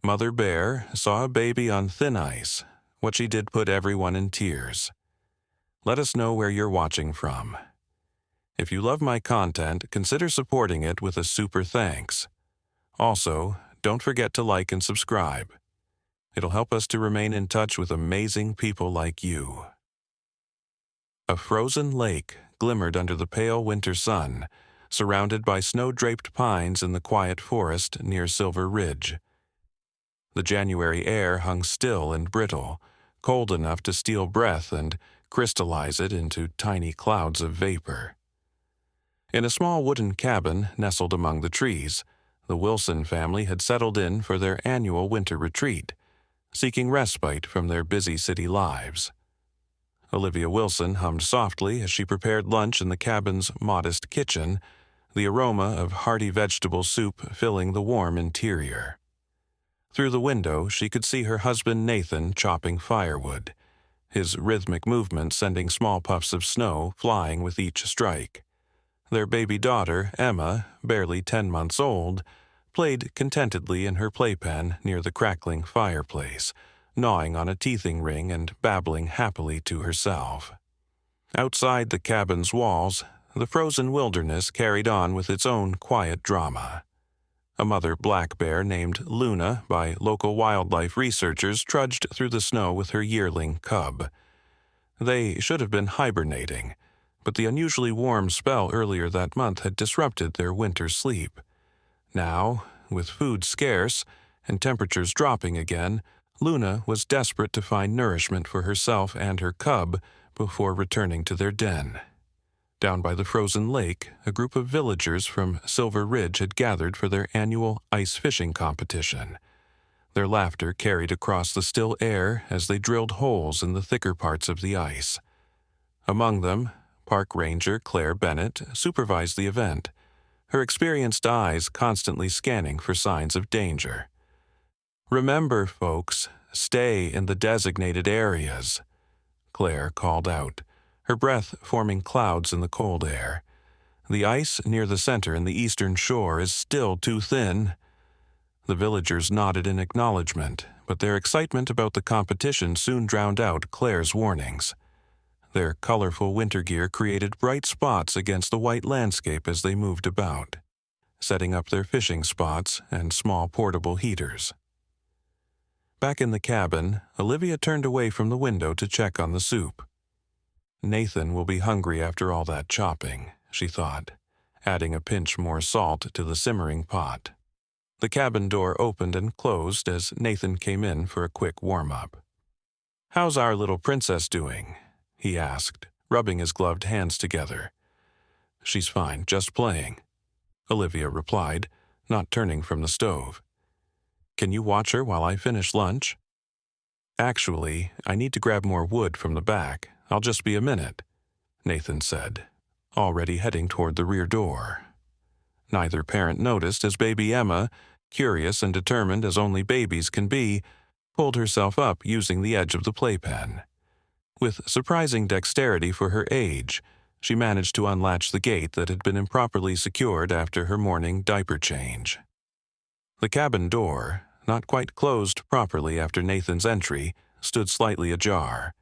Mother Bear saw a baby on thin ice. What she did put everyone in tears. Let us know where you're watching from. If you love my content, consider supporting it with a super thanks. Also, don't forget to like and subscribe. It'll help us to remain in touch with amazing people like you. A frozen lake glimmered under the pale winter sun, surrounded by snow-draped pines in the quiet forest near Silver Ridge. The January air hung still and brittle, cold enough to steal breath and crystallize it into tiny clouds of vapor. In a small wooden cabin nestled among the trees, the Wilson family had settled in for their annual winter retreat, seeking respite from their busy city lives. Olivia Wilson hummed softly as she prepared lunch in the cabin's modest kitchen, the aroma of hearty vegetable soup filling the warm interior. Through the window, she could see her husband Nathan chopping firewood, his rhythmic movement sending small puffs of snow flying with each strike. Their baby daughter, Emma, barely 10 months old, played contentedly in her playpen near the crackling fireplace, gnawing on a teething ring and babbling happily to herself. Outside the cabin's walls, the frozen wilderness carried on with its own quiet drama. A mother black bear named Luna by local wildlife researchers trudged through the snow with her yearling cub. They should have been hibernating, but the unusually warm spell earlier that month had disrupted their winter sleep. Now, with food scarce and temperatures dropping again, Luna was desperate to find nourishment for herself and her cub before returning to their den. Down by the frozen lake, a group of villagers from Silver Ridge had gathered for their annual ice fishing competition. Their laughter carried across the still air as they drilled holes in the thicker parts of the ice. Among them, Park Ranger Claire Bennett supervised the event, her experienced eyes constantly scanning for signs of danger. "Remember, folks, stay in the designated areas," Claire called out, her breath forming clouds in the cold air. "The ice near the center and the eastern shore is still too thin." The villagers nodded in acknowledgement, but their excitement about the competition soon drowned out Claire's warnings. Their colorful winter gear created bright spots against the white landscape as they moved about, setting up their fishing spots and small portable heaters. Back in the cabin, Olivia turned away from the window to check on the soup. Nathan will be hungry after all that chopping, she thought, adding a pinch more salt to the simmering pot. The cabin door opened and closed as Nathan came in for a quick warm-up. "How's our little princess doing?" he asked, rubbing his gloved hands together. "She's fine, just playing," Olivia replied, not turning from the stove. "Can you watch her while I finish lunch?" "Actually, I need to grab more wood from the back. I'll just be a minute," Nathan said, already heading toward the rear door. Neither parent noticed as baby Emma, curious and determined as only babies can be, pulled herself up using the edge of the playpen. With surprising dexterity for her age, she managed to unlatch the gate that had been improperly secured after her morning diaper change. The cabin door, not quite closed properly after Nathan's entry, stood slightly ajar.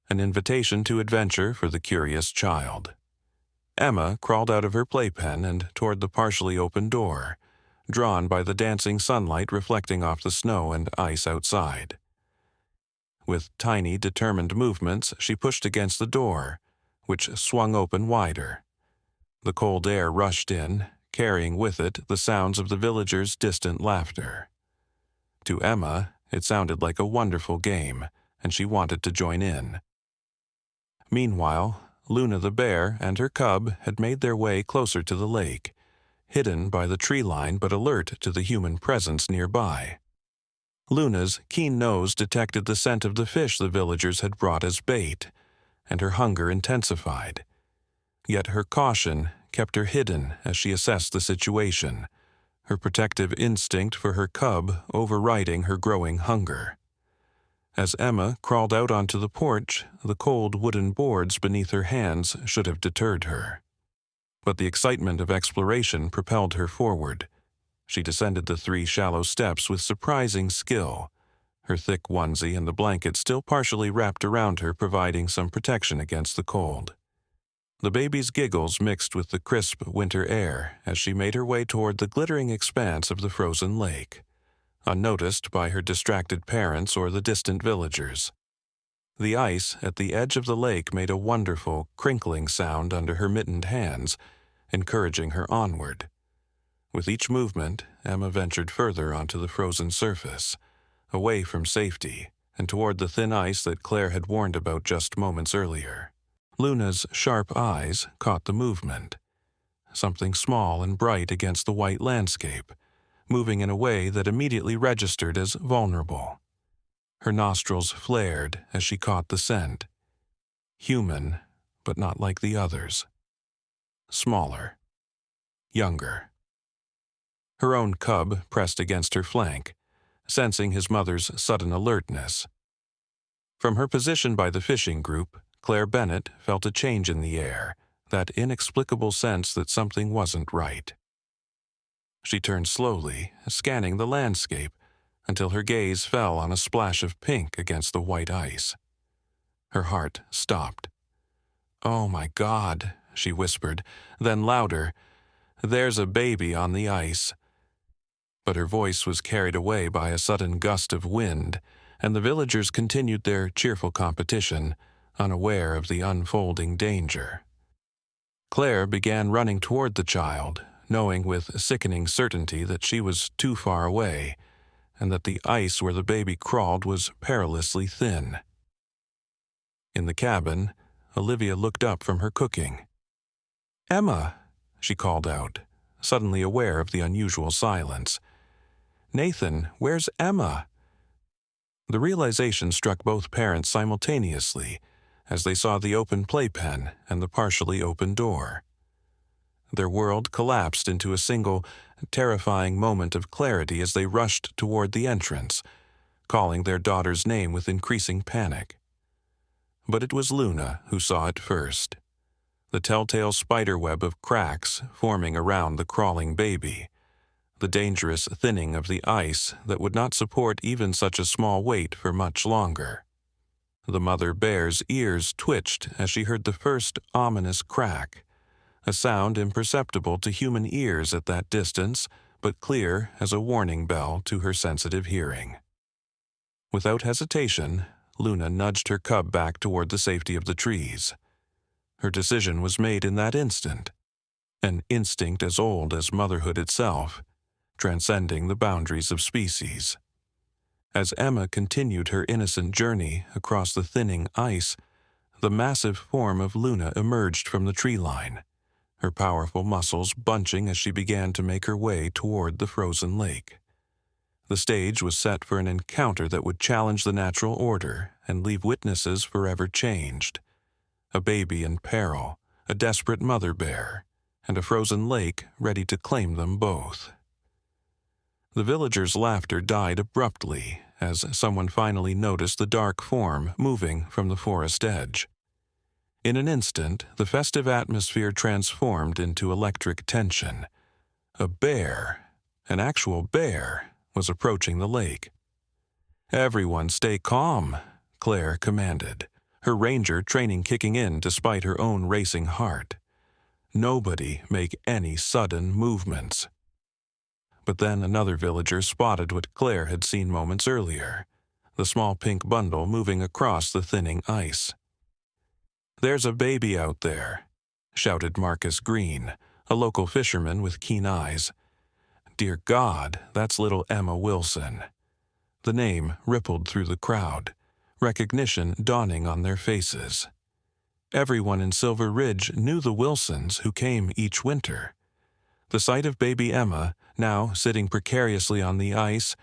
An invitation to adventure for the curious child. Emma crawled out of her playpen and toward the partially open door, drawn by the dancing sunlight reflecting off the snow and ice outside. With tiny, determined movements, she pushed against the door, which swung open wider. The cold air rushed in, carrying with it the sounds of the villagers' distant laughter. To Emma, it sounded like a wonderful game, and she wanted to join in. Meanwhile, Luna the bear and her cub had made their way closer to the lake, hidden by the tree line but alert to the human presence nearby. Luna's keen nose detected the scent of the fish the villagers had brought as bait, and her hunger intensified. Yet her caution kept her hidden as she assessed the situation, her protective instinct for her cub overriding her growing hunger. As Emma crawled out onto the porch, the cold wooden boards beneath her hands should have deterred her. But the excitement of exploration propelled her forward. She descended the 3 shallow steps with surprising skill, her thick onesie and the blanket still partially wrapped around her, providing some protection against the cold. The baby's giggles mixed with the crisp winter air as she made her way toward the glittering expanse of the frozen lake, unnoticed by her distracted parents or the distant villagers. The ice at the edge of the lake made a wonderful, crinkling sound under her mittened hands, encouraging her onward. With each movement, Emma ventured further onto the frozen surface, away from safety, and toward the thin ice that Claire had warned about just moments earlier. Luna's sharp eyes caught the movement, something small and bright against the white landscape, moving in a way that immediately registered as vulnerable. Her nostrils flared as she caught the scent. Human, but not like the others. Smaller. Younger. Her own cub pressed against her flank, sensing his mother's sudden alertness. From her position by the fishing group, Claire Bennett felt a change in the air, that inexplicable sense that something wasn't right. She turned slowly, scanning the landscape, until her gaze fell on a splash of pink against the white ice. Her heart stopped. "Oh my God," she whispered, then louder, "There's a baby on the ice." But her voice was carried away by a sudden gust of wind, and the villagers continued their cheerful competition, unaware of the unfolding danger. Claire began running toward the child, knowing with sickening certainty that she was too far away, and that the ice where the baby crawled was perilously thin. In the cabin, Olivia looked up from her cooking. "Emma," she called out, suddenly aware of the unusual silence. "Nathan, where's Emma?" The realization struck both parents simultaneously as they saw the open playpen and the partially open door. Their world collapsed into a single, terrifying moment of clarity as they rushed toward the entrance, calling their daughter's name with increasing panic. But it was Luna who saw it first. The telltale spiderweb of cracks forming around the crawling baby, the dangerous thinning of the ice that would not support even such a small weight for much longer. The mother bear's ears twitched as she heard the first ominous crack, a sound imperceptible to human ears at that distance, but clear as a warning bell to her sensitive hearing. Without hesitation, Luna nudged her cub back toward the safety of the trees. Her decision was made in that instant, an instinct as old as motherhood itself, transcending the boundaries of species. As Emma continued her innocent journey across the thinning ice, the massive form of Luna emerged from the tree line, her powerful muscles bunching as she began to make her way toward the frozen lake. The stage was set for an encounter that would challenge the natural order and leave witnesses forever changed. A baby in peril, a desperate mother bear, and a frozen lake ready to claim them both. The villagers' laughter died abruptly as someone finally noticed the dark form moving from the forest edge. In an instant, the festive atmosphere transformed into electric tension. A bear, an actual bear, was approaching the lake. "Everyone stay calm," Claire commanded, her ranger training kicking in despite her own racing heart. "Nobody make any sudden movements." But then another villager spotted what Claire had seen moments earlier, the small pink bundle moving across the thinning ice. "There's a baby out there," shouted Marcus Green, a local fisherman with keen eyes. "Dear God, that's little Emma Wilson." The name rippled through the crowd, recognition dawning on their faces. Everyone in Silver Ridge knew the Wilsons who came each winter. The sight of baby Emma, now sitting precariously on the ice,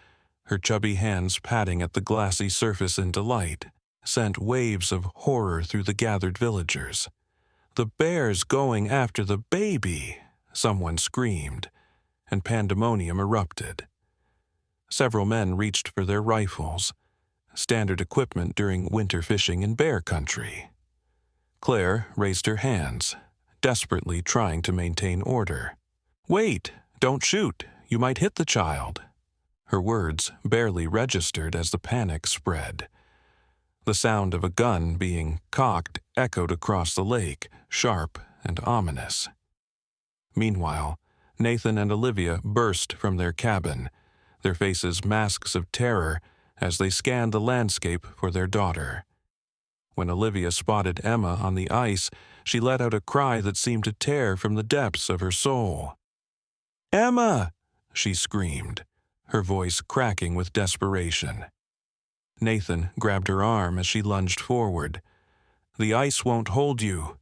her chubby hands patting at the glassy surface in delight, sent waves of horror through the gathered villagers. "The bear's going after the baby!" someone screamed, and pandemonium erupted. Several men reached for their rifles, standard equipment during winter fishing in bear country. Claire raised her hands, desperately trying to maintain order. "Wait! Don't shoot! You might hit the child." Her words barely registered as the panic spread. The sound of a gun being cocked echoed across the lake, sharp and ominous. Meanwhile, Nathan and Olivia burst from their cabin, their faces masks of terror as they scanned the landscape for their daughter. When Olivia spotted Emma on the ice, she let out a cry that seemed to tear from the depths of her soul. "Emma!" she screamed, her voice cracking with desperation. Nathan grabbed her arm as she lunged forward. "The ice won't hold you,"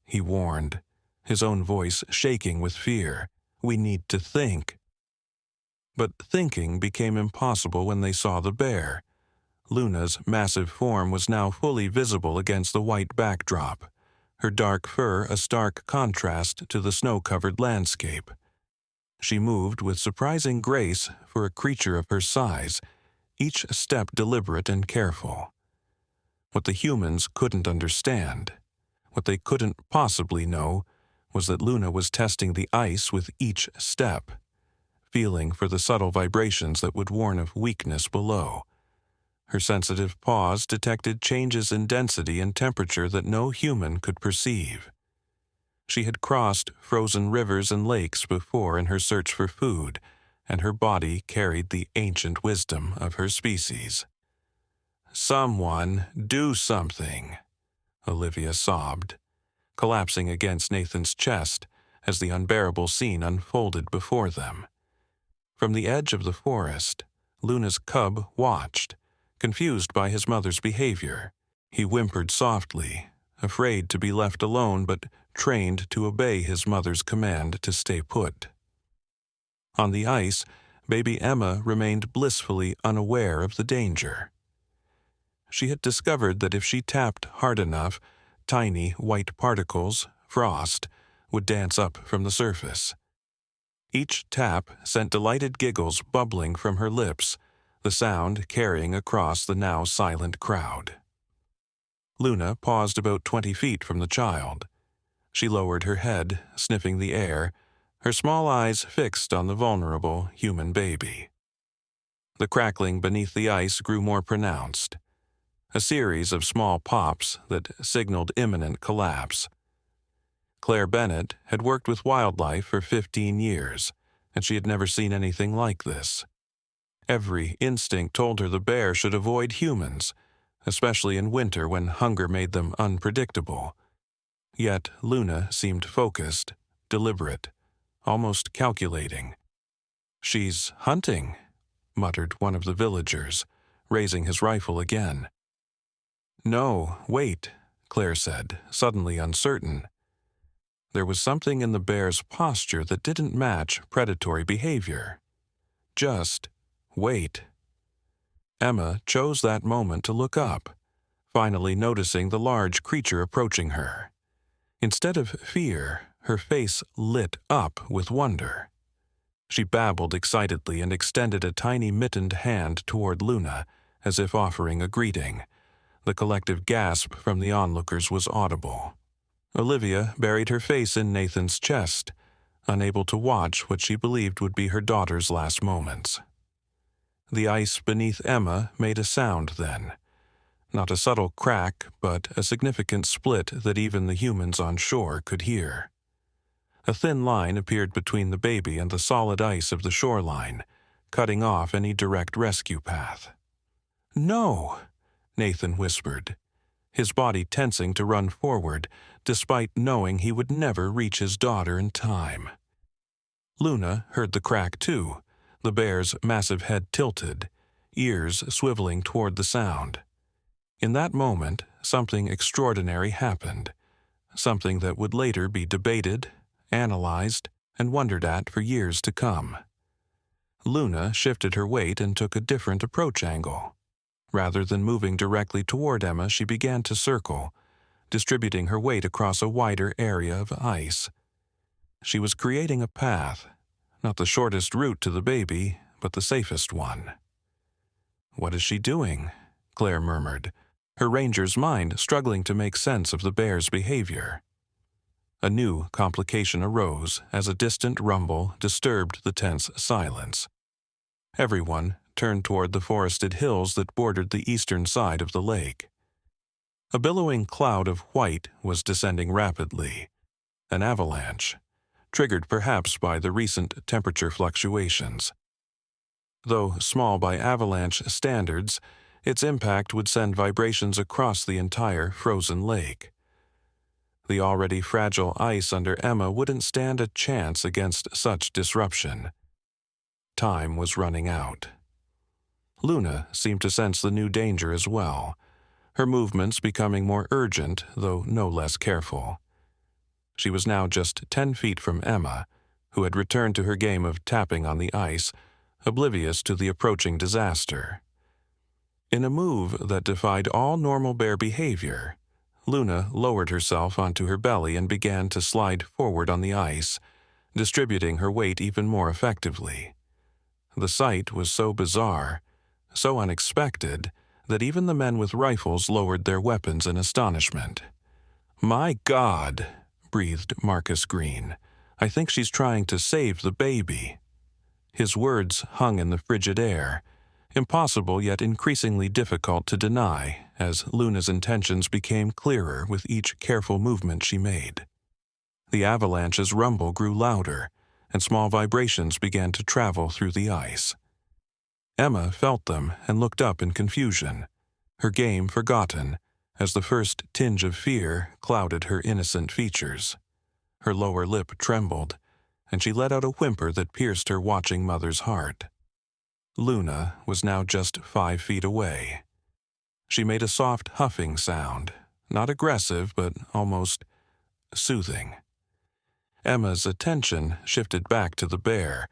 he warned, his own voice shaking with fear. "We need to think." But thinking became impossible when they saw the bear. Luna's massive form was now fully visible against the white backdrop, her dark fur a stark contrast to the snow-covered landscape. She moved with surprising grace for a creature of her size, each step deliberate and careful. What the humans couldn't understand, what they couldn't possibly know, was that Luna was testing the ice with each step, feeling for the subtle vibrations that would warn of weakness below. Her sensitive paws detected changes in density and temperature that no human could perceive. She had crossed frozen rivers and lakes before in her search for food, and her body carried the ancient wisdom of her species. "Someone do something," Olivia sobbed, collapsing against Nathan's chest as the unbearable scene unfolded before them. From the edge of the forest, Luna's cub watched, confused by his mother's behavior. He whimpered softly, afraid to be left alone but trained to obey his mother's command to stay put. On the ice, baby Emma remained blissfully unaware of the danger. She had discovered that if she tapped hard enough, tiny white particles, frost, would dance up from the surface. Each tap sent delighted giggles bubbling from her lips, the sound carrying across the now silent crowd. Luna paused about 20 feet from the child. She lowered her head, sniffing the air, her small eyes fixed on the vulnerable human baby. The crackling beneath the ice grew more pronounced, a series of small pops that signaled imminent collapse. Claire Bennett had worked with wildlife for 15 years, and she had never seen anything like this. Every instinct told her the bear should avoid humans, especially in winter when hunger made them unpredictable. Yet Luna seemed focused, deliberate, almost calculating. "She's hunting," muttered one of the villagers, raising his rifle again. "No, wait," Claire said, suddenly uncertain. There was something in the bear's posture that didn't match predatory behavior. Just wait. Emma chose that moment to look up, finally noticing the large creature approaching her. Instead of fear, her face lit up with wonder. She babbled excitedly and extended a tiny mittened hand toward Luna, as if offering a greeting. The collective gasp from the onlookers was audible. Olivia buried her face in Nathan's chest, unable to watch what she believed would be her daughter's last moments. The ice beneath Emma made a sound then. Not a subtle crack, but a significant split that even the humans on shore could hear. A thin line appeared between the baby and the solid ice of the shoreline, cutting off any direct rescue path. "No," Nathan whispered, his body tensing to run forward, despite knowing he would never reach his daughter in time. Luna heard the crack too, the bear's massive head tilted, ears swiveling toward the sound. In that moment, something extraordinary happened, something that would later be debated, analyzed, and wondered at for years to come. Luna shifted her weight and took a different approach angle. Rather than moving directly toward Emma, she began to circle, distributing her weight across a wider area of ice. She was creating a path, not the shortest route to the baby, but the safest one. "What is she doing?" Claire murmured, her ranger's mind struggling to make sense of the bear's behavior. A new complication arose as a distant rumble disturbed the tense silence. Everyone turned toward the forested hills that bordered the eastern side of the lake. A billowing cloud of white was descending rapidly, an avalanche, triggered perhaps by the recent temperature fluctuations. Though small by avalanche standards, its impact would send vibrations across the entire frozen lake. The already fragile ice under Emma wouldn't stand a chance against such disruption. Time was running out. Luna seemed to sense the new danger as well, her movements becoming more urgent, though no less careful. She was now just 10 feet from Emma, who had returned to her game of tapping on the ice, oblivious to the approaching disaster. In a move that defied all normal bear behavior, Luna lowered herself onto her belly and began to slide forward on the ice, distributing her weight even more effectively. The sight was so bizarre, so unexpected, that even the men with rifles lowered their weapons in astonishment. "My God," breathed Marcus Green. "I think she's trying to save the baby." His words hung in the frigid air, impossible yet increasingly difficult to deny, as Luna's intentions became clearer with each careful movement she made. The avalanche's rumble grew louder, and small vibrations began to travel through the ice. Emma felt them and looked up in confusion, her game forgotten, as the first tinge of fear clouded her innocent features. Her lower lip trembled, and she let out a whimper that pierced her watching mother's heart. Luna was now just 5 feet away. She made a soft huffing sound, not aggressive but almost soothing. Emma's attention shifted back to the bear,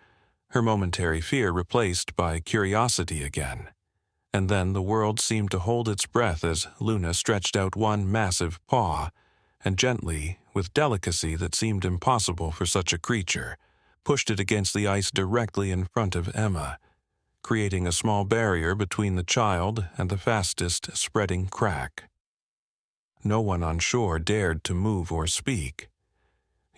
her momentary fear replaced by curiosity again. And then the world seemed to hold its breath as Luna stretched out one massive paw, and gently, with delicacy that seemed impossible for such a creature, pushed it against the ice directly in front of Emma, creating a small barrier between the child and the fastest spreading crack. No one on shore dared to move or speak.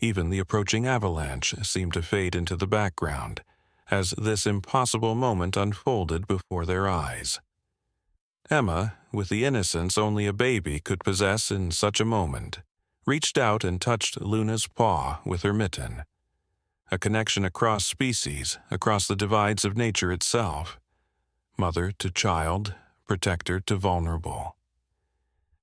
Even the approaching avalanche seemed to fade into the background, as this impossible moment unfolded before their eyes. Emma, with the innocence only a baby could possess in such a moment, reached out and touched Luna's paw with her mitten. A connection across species, across the divides of nature itself. Mother to child, protector to vulnerable.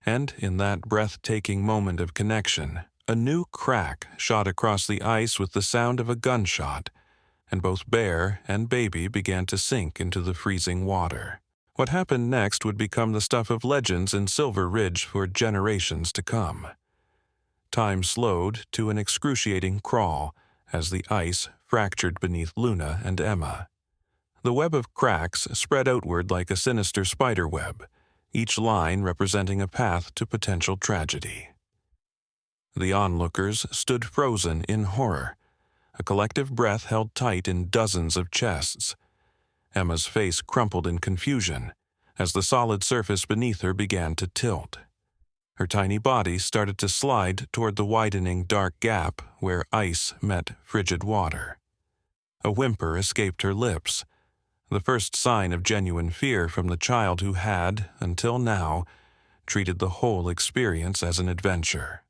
And in that breathtaking moment of connection, a new crack shot across the ice with the sound of a gunshot, and both bear and baby began to sink into the freezing water. What happened next would become the stuff of legends in Silver Ridge for generations to come. Time slowed to an excruciating crawl as the ice fractured beneath Luna and Emma. The web of cracks spread outward like a sinister spider web, each line representing a path to potential tragedy. The onlookers stood frozen in horror, a collective breath held tight in dozens of chests. Emma's face crumpled in confusion as the solid surface beneath her began to tilt. Her tiny body started to slide toward the widening dark gap where ice met frigid water. A whimper escaped her lips, the first sign of genuine fear from the child who had, until now, treated the whole experience as an adventure.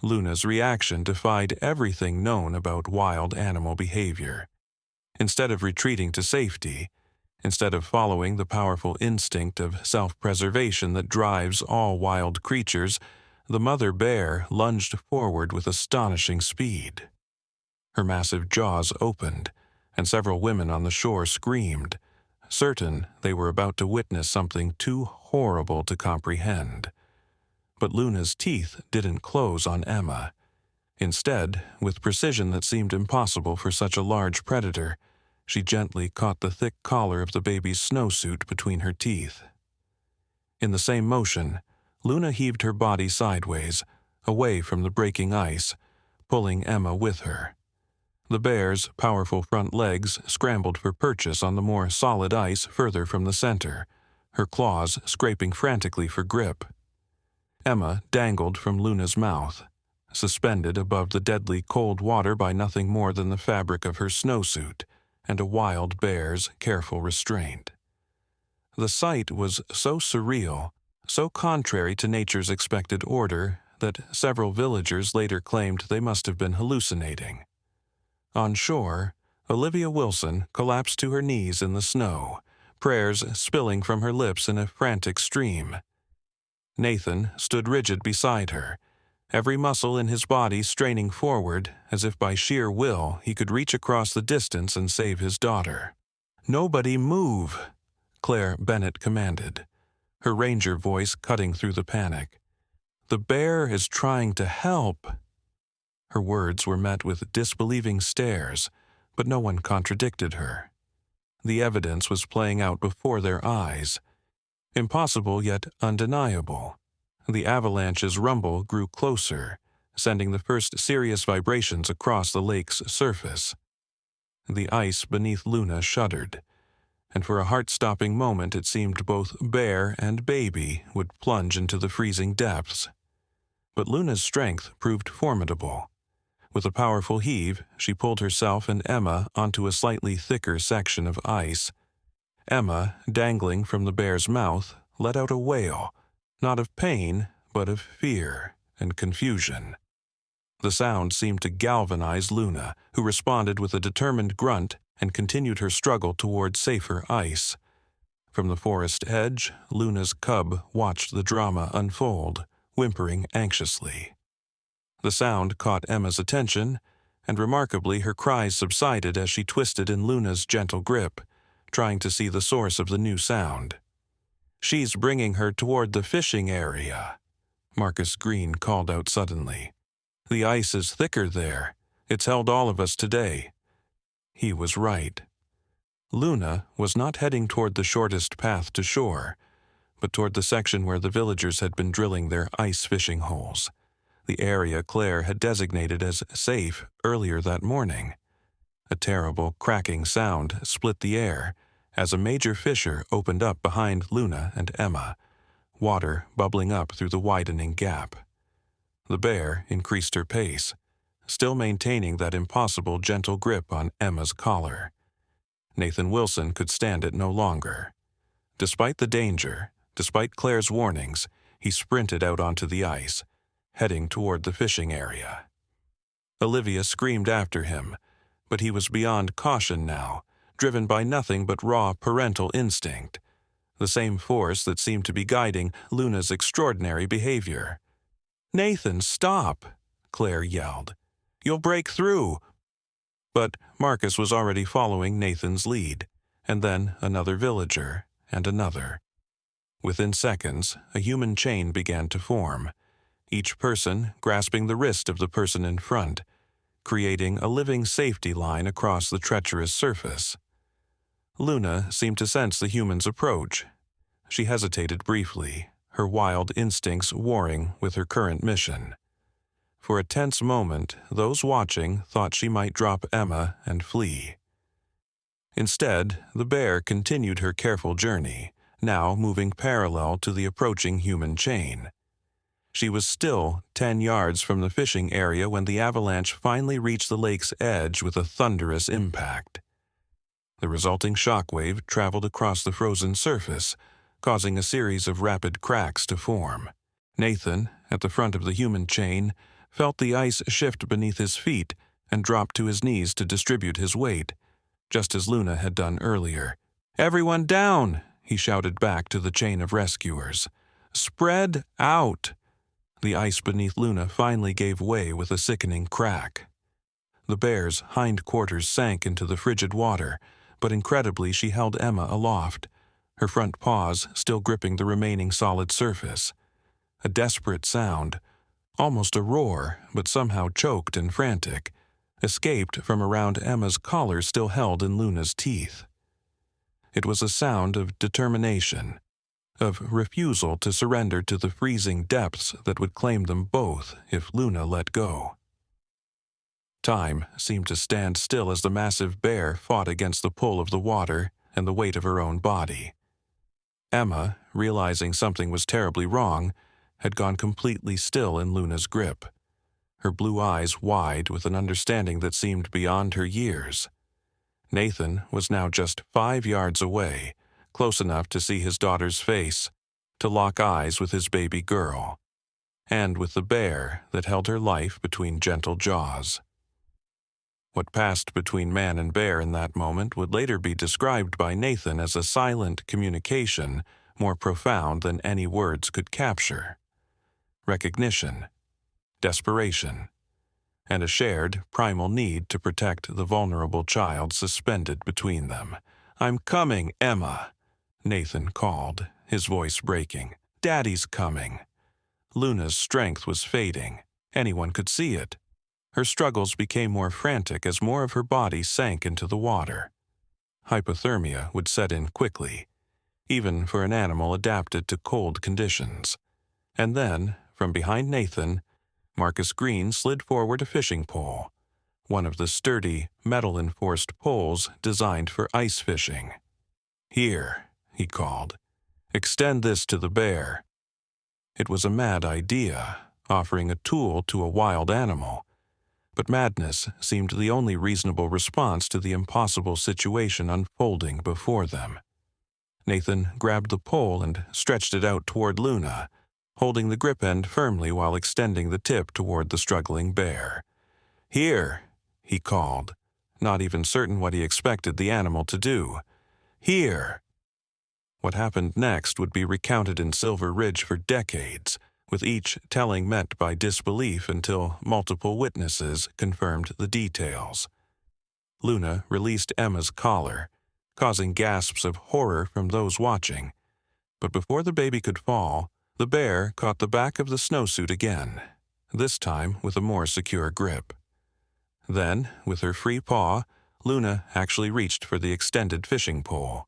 Luna's reaction defied everything known about wild animal behavior. Instead of retreating to safety, instead of following the powerful instinct of self-preservation that drives all wild creatures, the mother bear lunged forward with astonishing speed. Her massive jaws opened, and several women on the shore screamed, certain they were about to witness something too horrible to comprehend. But Luna's teeth didn't close on Emma. Instead, with precision that seemed impossible for such a large predator, she gently caught the thick collar of the baby's snowsuit between her teeth. In the same motion, Luna heaved her body sideways, away from the breaking ice, pulling Emma with her. The bear's powerful front legs scrambled for purchase on the more solid ice further from the center, her claws scraping frantically for grip. Emma dangled from Luna's mouth, suspended above the deadly cold water by nothing more than the fabric of her snowsuit and a wild bear's careful restraint. The sight was so surreal, so contrary to nature's expected order, that several villagers later claimed they must have been hallucinating. On shore, Olivia Wilson collapsed to her knees in the snow, prayers spilling from her lips in a frantic stream. Nathan stood rigid beside her, every muscle in his body straining forward as if by sheer will he could reach across the distance and save his daughter. "Nobody move," Claire Bennett commanded, her ranger voice cutting through the panic. "The bear is trying to help." Her words were met with disbelieving stares, but no one contradicted her. The evidence was playing out before their eyes. Impossible yet undeniable. The avalanche's rumble grew closer, sending the first serious vibrations across the lake's surface. The ice beneath Luna shuddered, and for a heart-stopping moment it seemed both bear and baby would plunge into the freezing depths. But Luna's strength proved formidable. With a powerful heave, she pulled herself and Emma onto a slightly thicker section of ice. Emma, dangling from the bear's mouth, let out a wail, not of pain, but of fear and confusion. The sound seemed to galvanize Luna, who responded with a determined grunt and continued her struggle toward safer ice. From the forest edge, Luna's cub watched the drama unfold, whimpering anxiously. The sound caught Emma's attention, and remarkably her cries subsided as she twisted in Luna's gentle grip, trying to see the source of the new sound. "She's bringing her toward the fishing area," Marcus Green called out suddenly. "The ice is thicker there. It's held all of us today." He was right. Luna was not heading toward the shortest path to shore, but toward the section where the villagers had been drilling their ice fishing holes, the area Claire had designated as safe earlier that morning. A terrible cracking sound split the air as a major fissure opened up behind Luna and Emma, water bubbling up through the widening gap. The bear increased her pace, still maintaining that impossible gentle grip on Emma's collar. Nathan Wilson could stand it no longer. Despite the danger, despite Claire's warnings, he sprinted out onto the ice, heading toward the fishing area. Olivia screamed after him, but he was beyond caution now, driven by nothing but raw parental instinct, the same force that seemed to be guiding Luna's extraordinary behavior. "Nathan, stop!" Claire yelled. "You'll break through!" But Marcus was already following Nathan's lead, and then another villager, and another. Within seconds, a human chain began to form, each person grasping the wrist of the person in front, creating a living safety line across the treacherous surface. Luna seemed to sense the human's approach. She hesitated briefly, her wild instincts warring with her current mission. For a tense moment, those watching thought she might drop Emma and flee. Instead, the bear continued her careful journey, now moving parallel to the approaching human chain. She was still 10 yards from the fishing area when the avalanche finally reached the lake's edge with a thunderous impact. The resulting shockwave traveled across the frozen surface, causing a series of rapid cracks to form. Nathan, at the front of the human chain, felt the ice shift beneath his feet and dropped to his knees to distribute his weight, just as Luna had done earlier. "Everyone down!" he shouted back to the chain of rescuers. "Spread out!" The ice beneath Luna finally gave way with a sickening crack. The bear's hindquarters sank into the frigid water, but incredibly she held Emma aloft, her front paws still gripping the remaining solid surface. A desperate sound, almost a roar, but somehow choked and frantic, escaped from around Emma's collar still held in Luna's teeth. It was a sound of determination, of refusal to surrender to the freezing depths that would claim them both if Luna let go. Time seemed to stand still as the massive bear fought against the pull of the water and the weight of her own body. Emma, realizing something was terribly wrong, had gone completely still in Luna's grip. her blue eyes wide with an understanding that seemed beyond her years. Nathan was now just 5 yards away, close enough to see his daughter's face, to lock eyes with his baby girl, and with the bear that held her life between gentle jaws. What passed between man and bear in that moment would later be described by Nathan as a silent communication more profound than any words could capture. Recognition, desperation, and a shared primal need to protect the vulnerable child suspended between them. "I'm coming, Emma," Nathan called, his voice breaking. "Daddy's coming." Luna's strength was fading. Anyone could see it. Her struggles became more frantic as more of her body sank into the water. Hypothermia would set in quickly, even for an animal adapted to cold conditions. And then, from behind Nathan, Marcus Green slid forward a fishing pole, one of the sturdy, metal-enforced poles designed for ice fishing. "Here," he called. "Extend this to the bear." It was a mad idea, offering a tool to a wild animal, but madness seemed the only reasonable response to the impossible situation unfolding before them. Nathan grabbed the pole and stretched it out toward Luna, holding the grip end firmly while extending the tip toward the struggling bear. "Here," he called, not even certain what he expected the animal to do. "Here." What happened next would be recounted in Silver Ridge for decades, with each telling met by disbelief until multiple witnesses confirmed the details. Luna released Emma's collar, causing gasps of horror from those watching. But before the baby could fall, the bear caught the back of the snowsuit again, this time with a more secure grip. Then, with her free paw, Luna actually reached for the extended fishing pole.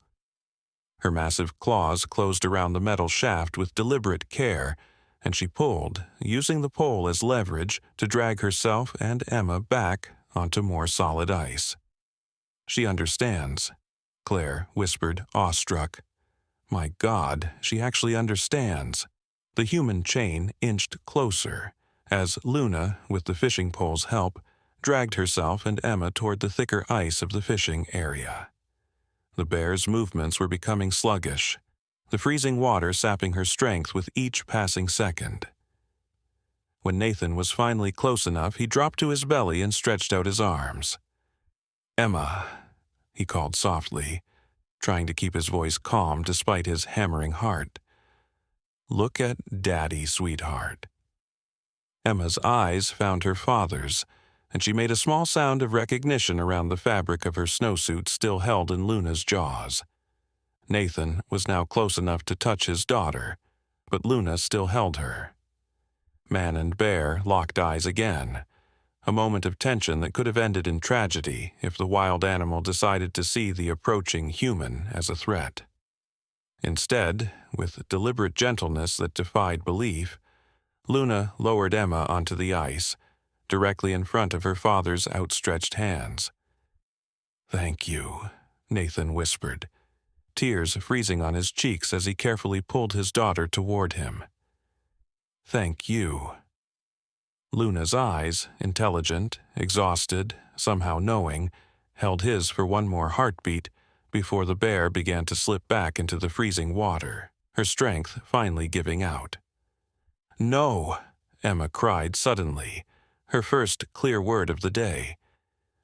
Her massive claws closed around the metal shaft with deliberate care, and she pulled, using the pole as leverage to drag herself and Emma back onto more solid ice. "She understands," Claire whispered, awestruck. My God, she actually understands. The human chain inched closer, as Luna, with the fishing pole's help, dragged herself and Emma toward the thicker ice of the fishing area. The bear's movements were becoming sluggish, the freezing water sapping her strength with each passing second. When Nathan was finally close enough, he dropped to his belly and stretched out his arms. "Emma," he called softly, trying to keep his voice calm despite his hammering heart. "Look at Daddy, sweetheart." Emma's eyes found her father's, and she made a small sound of recognition around the fabric of her snowsuit still held in Luna's jaws. Nathan was now close enough to touch his daughter, but Luna still held her. Man and bear locked eyes again, a moment of tension that could have ended in tragedy if the wild animal decided to see the approaching human as a threat. Instead, with deliberate gentleness that defied belief, Luna lowered Emma onto the ice, directly in front of her father's outstretched hands. "Thank you," Nathan whispered, tears freezing on his cheeks as he carefully pulled his daughter toward him. "Thank you." Luna's eyes, intelligent, exhausted, somehow knowing, held his for one more heartbeat before the bear began to slip back into the freezing water, her strength finally giving out. "No!" Emma cried suddenly, her first clear word of the day.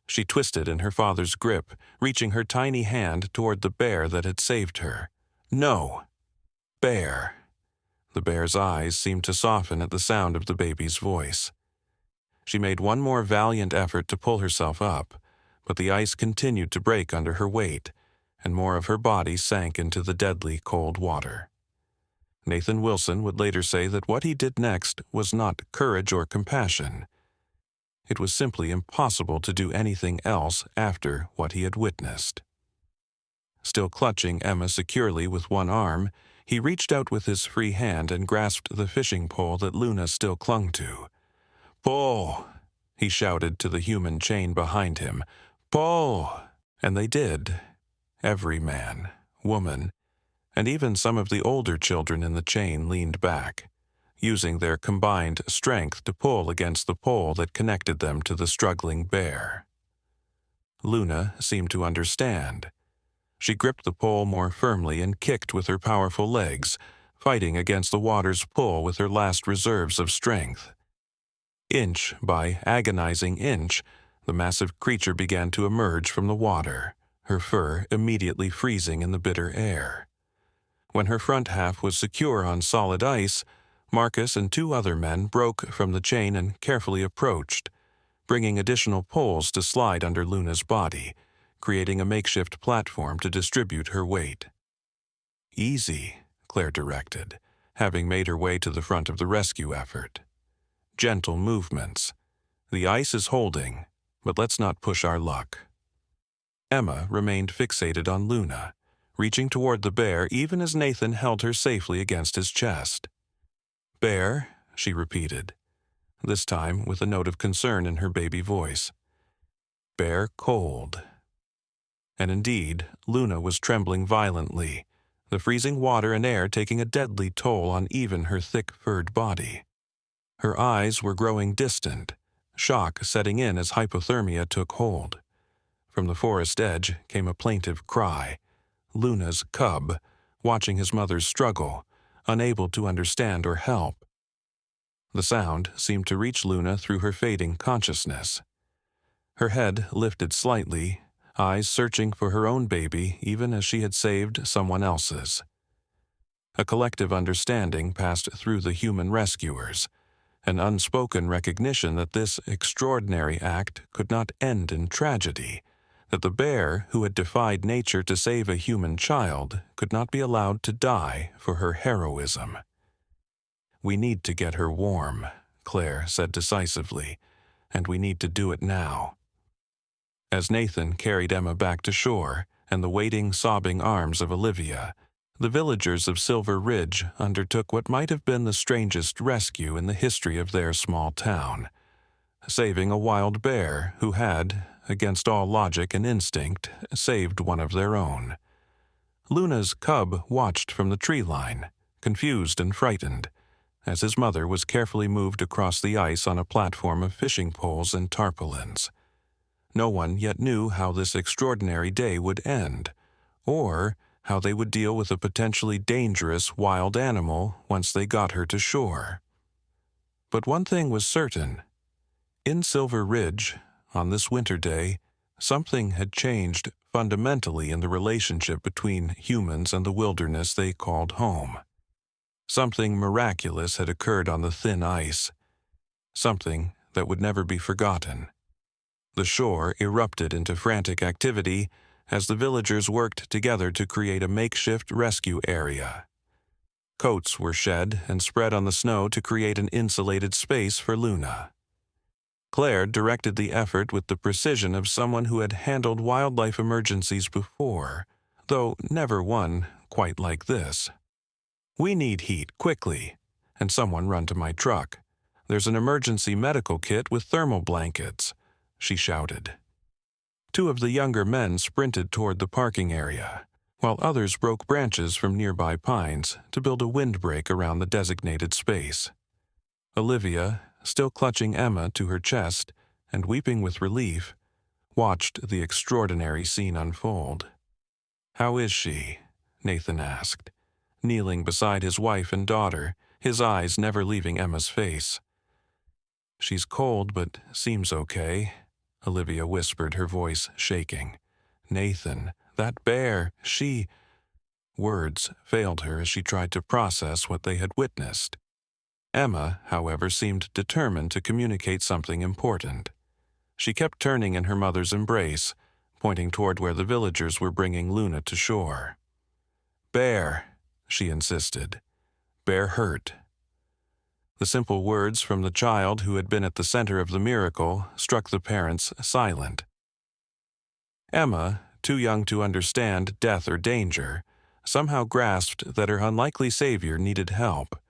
She twisted in her father's grip, reaching her tiny hand toward the bear that had saved her. "No! Bear!" The bear's eyes seemed to soften at the sound of the baby's voice. She made one more valiant effort to pull herself up, but the ice continued to break under her weight, and more of her body sank into the deadly cold water. Nathan Wilson would later say that what he did next was not courage or compassion. It was simply impossible to do anything else after what he had witnessed. Still clutching Emma securely with one arm, he reached out with his free hand and grasped the fishing pole that Luna still clung to. "Pull!" he shouted to the human chain behind him. "Pull!" And they did. Every man, woman, and even some of the older children in the chain leaned back, using their combined strength to pull against the pole that connected them to the struggling bear. Luna seemed to understand. She gripped the pole more firmly and kicked with her powerful legs, fighting against the water's pull with her last reserves of strength. Inch by agonizing inch, the massive creature began to emerge from the water, her fur immediately freezing in the bitter air. When her front half was secure on solid ice, Marcus and 2 other men broke from the chain and carefully approached, bringing additional poles to slide under Luna's body, creating a makeshift platform to distribute her weight. "Easy," Claire directed, having made her way to the front of the rescue effort. "Gentle movements. The ice is holding, but let's not push our luck." Emma remained fixated on Luna, reaching toward the bear even as Nathan held her safely against his chest. "Bear," she repeated, this time with a note of concern in her baby voice. "Bear cold." And indeed, Luna was trembling violently, the freezing water and air taking a deadly toll on even her thick-furred body. Her eyes were growing distant, shock setting in as hypothermia took hold. From the forest edge came a plaintive cry, Luna's cub, watching his mother's struggle, unable to understand or help. The sound seemed to reach Luna through her fading consciousness. Her head lifted slightly, eyes searching for her own baby even as she had saved someone else's. A collective understanding passed through the human rescuers, an unspoken recognition that this extraordinary act could not end in tragedy, that the bear who had defied nature to save a human child could not be allowed to die for her heroism. "We need to get her warm," Claire said decisively, "and we need to do it now." As Nathan carried Emma back to shore and the waiting, sobbing arms of Olivia, the villagers of Silver Ridge undertook what might have been the strangest rescue in the history of their small town, saving a wild bear who had, against all logic and instinct, saved one of their own. Luna's cub watched from the tree line, confused and frightened, as his mother was carefully moved across the ice on a platform of fishing poles and tarpaulins. No one yet knew how this extraordinary day would end, or how they would deal with a potentially dangerous wild animal once they got her to shore. But one thing was certain. In Silver Ridge, on this winter day, something had changed fundamentally in the relationship between humans and the wilderness they called home. Something miraculous had occurred on the thin ice, something that would never be forgotten. The shore erupted into frantic activity as the villagers worked together to create a makeshift rescue area. Coats were shed and spread on the snow to create an insulated space for Luna. Claire directed the effort with the precision of someone who had handled wildlife emergencies before, though never one quite like this. "We need heat, quickly, and someone run to my truck. There's an emergency medical kit with thermal blankets," she shouted. 2 of the younger men sprinted toward the parking area, while others broke branches from nearby pines to build a windbreak around the designated space. Olivia, still clutching Emma to her chest and weeping with relief, watched the extraordinary scene unfold. "How is she?" Nathan asked, kneeling beside his wife and daughter, his eyes never leaving Emma's face. "She's cold but seems okay," Olivia whispered, her voice shaking. "Nathan, that bear, she—" Words failed her as she tried to process what they had witnessed. Emma, however, seemed determined to communicate something important. She kept turning in her mother's embrace, pointing toward where the villagers were bringing Luna to shore. "Bear," she insisted. "Bear hurt." The simple words from the child who had been at the center of the miracle struck the parents silent. Emma, too young to understand death or danger, somehow grasped that her unlikely savior needed help.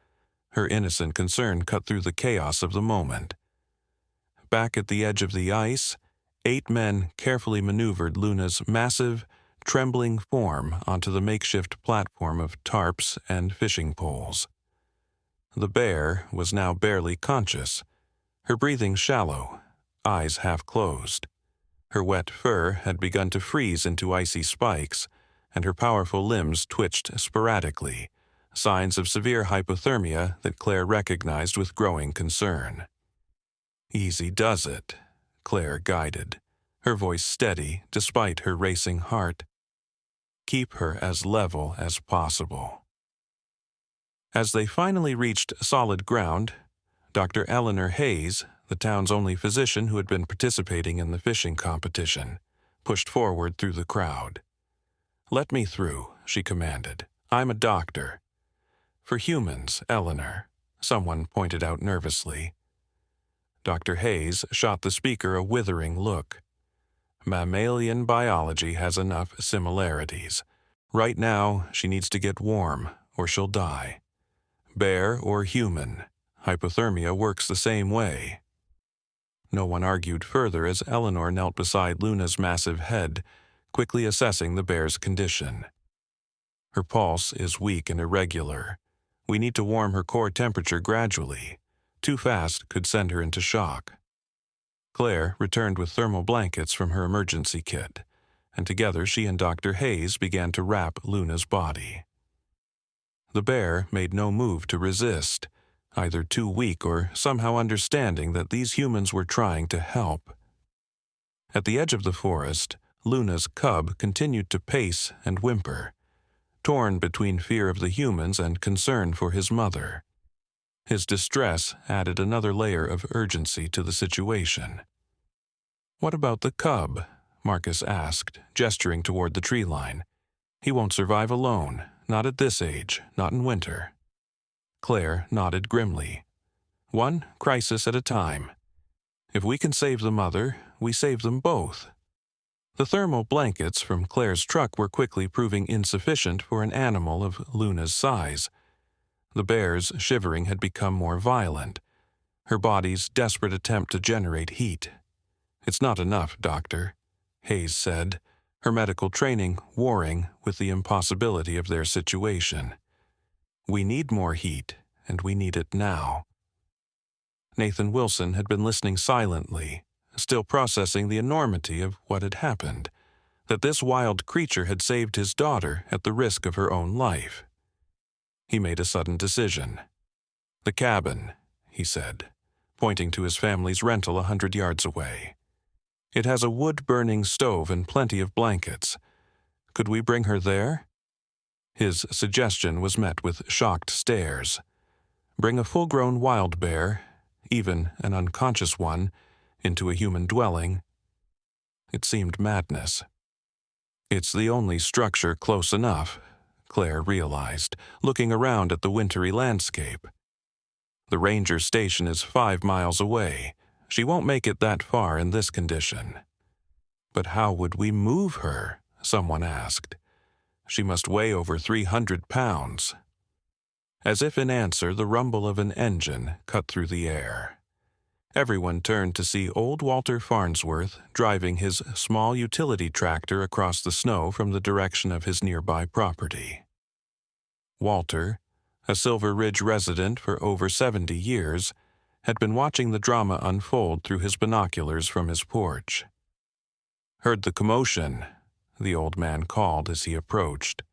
Her innocent concern cut through the chaos of the moment. Back at the edge of the ice, 8 men carefully maneuvered Luna's massive, trembling form onto the makeshift platform of tarps and fishing poles. The bear was now barely conscious, her breathing shallow, eyes half closed. Her wet fur had begun to freeze into icy spikes, and her powerful limbs twitched sporadically, signs of severe hypothermia that Claire recognized with growing concern. "Easy does it," Claire guided, her voice steady despite her racing heart. "Keep her as level as possible." As they finally reached solid ground, Dr. Eleanor Hayes, the town's only physician who had been participating in the fishing competition, pushed forward through the crowd. "Let me through," she commanded. "I'm a doctor." "For humans, Eleanor," someone pointed out nervously. Dr. Hayes shot the speaker a withering look. "Mammalian biology has enough similarities. Right now, she needs to get warm, or she'll die. Bear or human, hypothermia works the same way." No one argued further as Eleanor knelt beside Luna's massive head, quickly assessing the bear's condition. "Her pulse is weak and irregular. We need to warm her core temperature gradually. Too fast could send her into shock." Claire returned with thermal blankets from her emergency kit, and together she and Dr. Hayes began to wrap Luna's body. The bear made no move to resist, either too weak or somehow understanding that these humans were trying to help. At the edge of the forest, Luna's cub continued to pace and whimper, torn between fear of the humans and concern for his mother. His distress added another layer of urgency to the situation. "What about the cub?" Marcus asked, gesturing toward the tree line. "He won't survive alone, not at this age, not in winter." Claire nodded grimly. "One crisis at a time. If we can save the mother, we save them both." The thermal blankets from Claire's truck were quickly proving insufficient for an animal of Luna's size. The bear's shivering had become more violent, her body's desperate attempt to generate heat. "It's not enough, Doctor," Hayes said, her medical training warring with the impossibility of their situation. "We need more heat, and we need it now." Nathan Wilson had been listening silently, still processing the enormity of what had happened, that this wild creature had saved his daughter at the risk of her own life. He made a sudden decision. "The cabin," he said, pointing to his family's rental 100 yards away. "It has a wood-burning stove and plenty of blankets. Could we bring her there?" His suggestion was met with shocked stares. Bring a full-grown wild bear, even an unconscious one, into a human dwelling? It seemed madness. "It's the only structure close enough," Claire realized, looking around at the wintry landscape. "The ranger station is 5 miles away. She won't make it that far in this condition." "But how would we move her?" someone asked. "She must weigh over 300 pounds. As if in answer, the rumble of an engine cut through the air. Everyone turned to see old Walter Farnsworth driving his small utility tractor across the snow from the direction of his nearby property. Walter, a Silver Ridge resident for over 70 years, had been watching the drama unfold through his binoculars from his porch. "Heard the commotion," the old man called as he approached.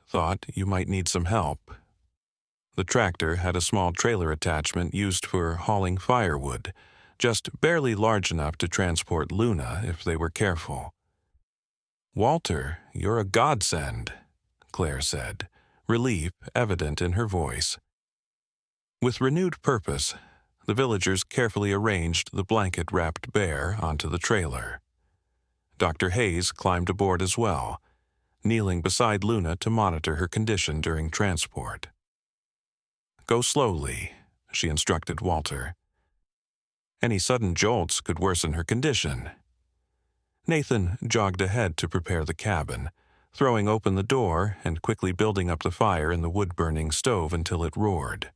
"Thought you might need some help." The tractor had a small trailer attachment used for hauling firewood, just barely large enough to transport Luna if they were careful. "Walter, you're a godsend," Claire said, relief evident in her voice. With renewed purpose, the villagers carefully arranged the blanket-wrapped bear onto the trailer. Dr. Hayes climbed aboard as well, kneeling beside Luna to monitor her condition during transport. "Go slowly," she instructed Walter. Any sudden jolts could worsen her condition. Nathan jogged ahead to prepare the cabin, throwing open the door and quickly building up the fire in the wood-burning stove until it roared.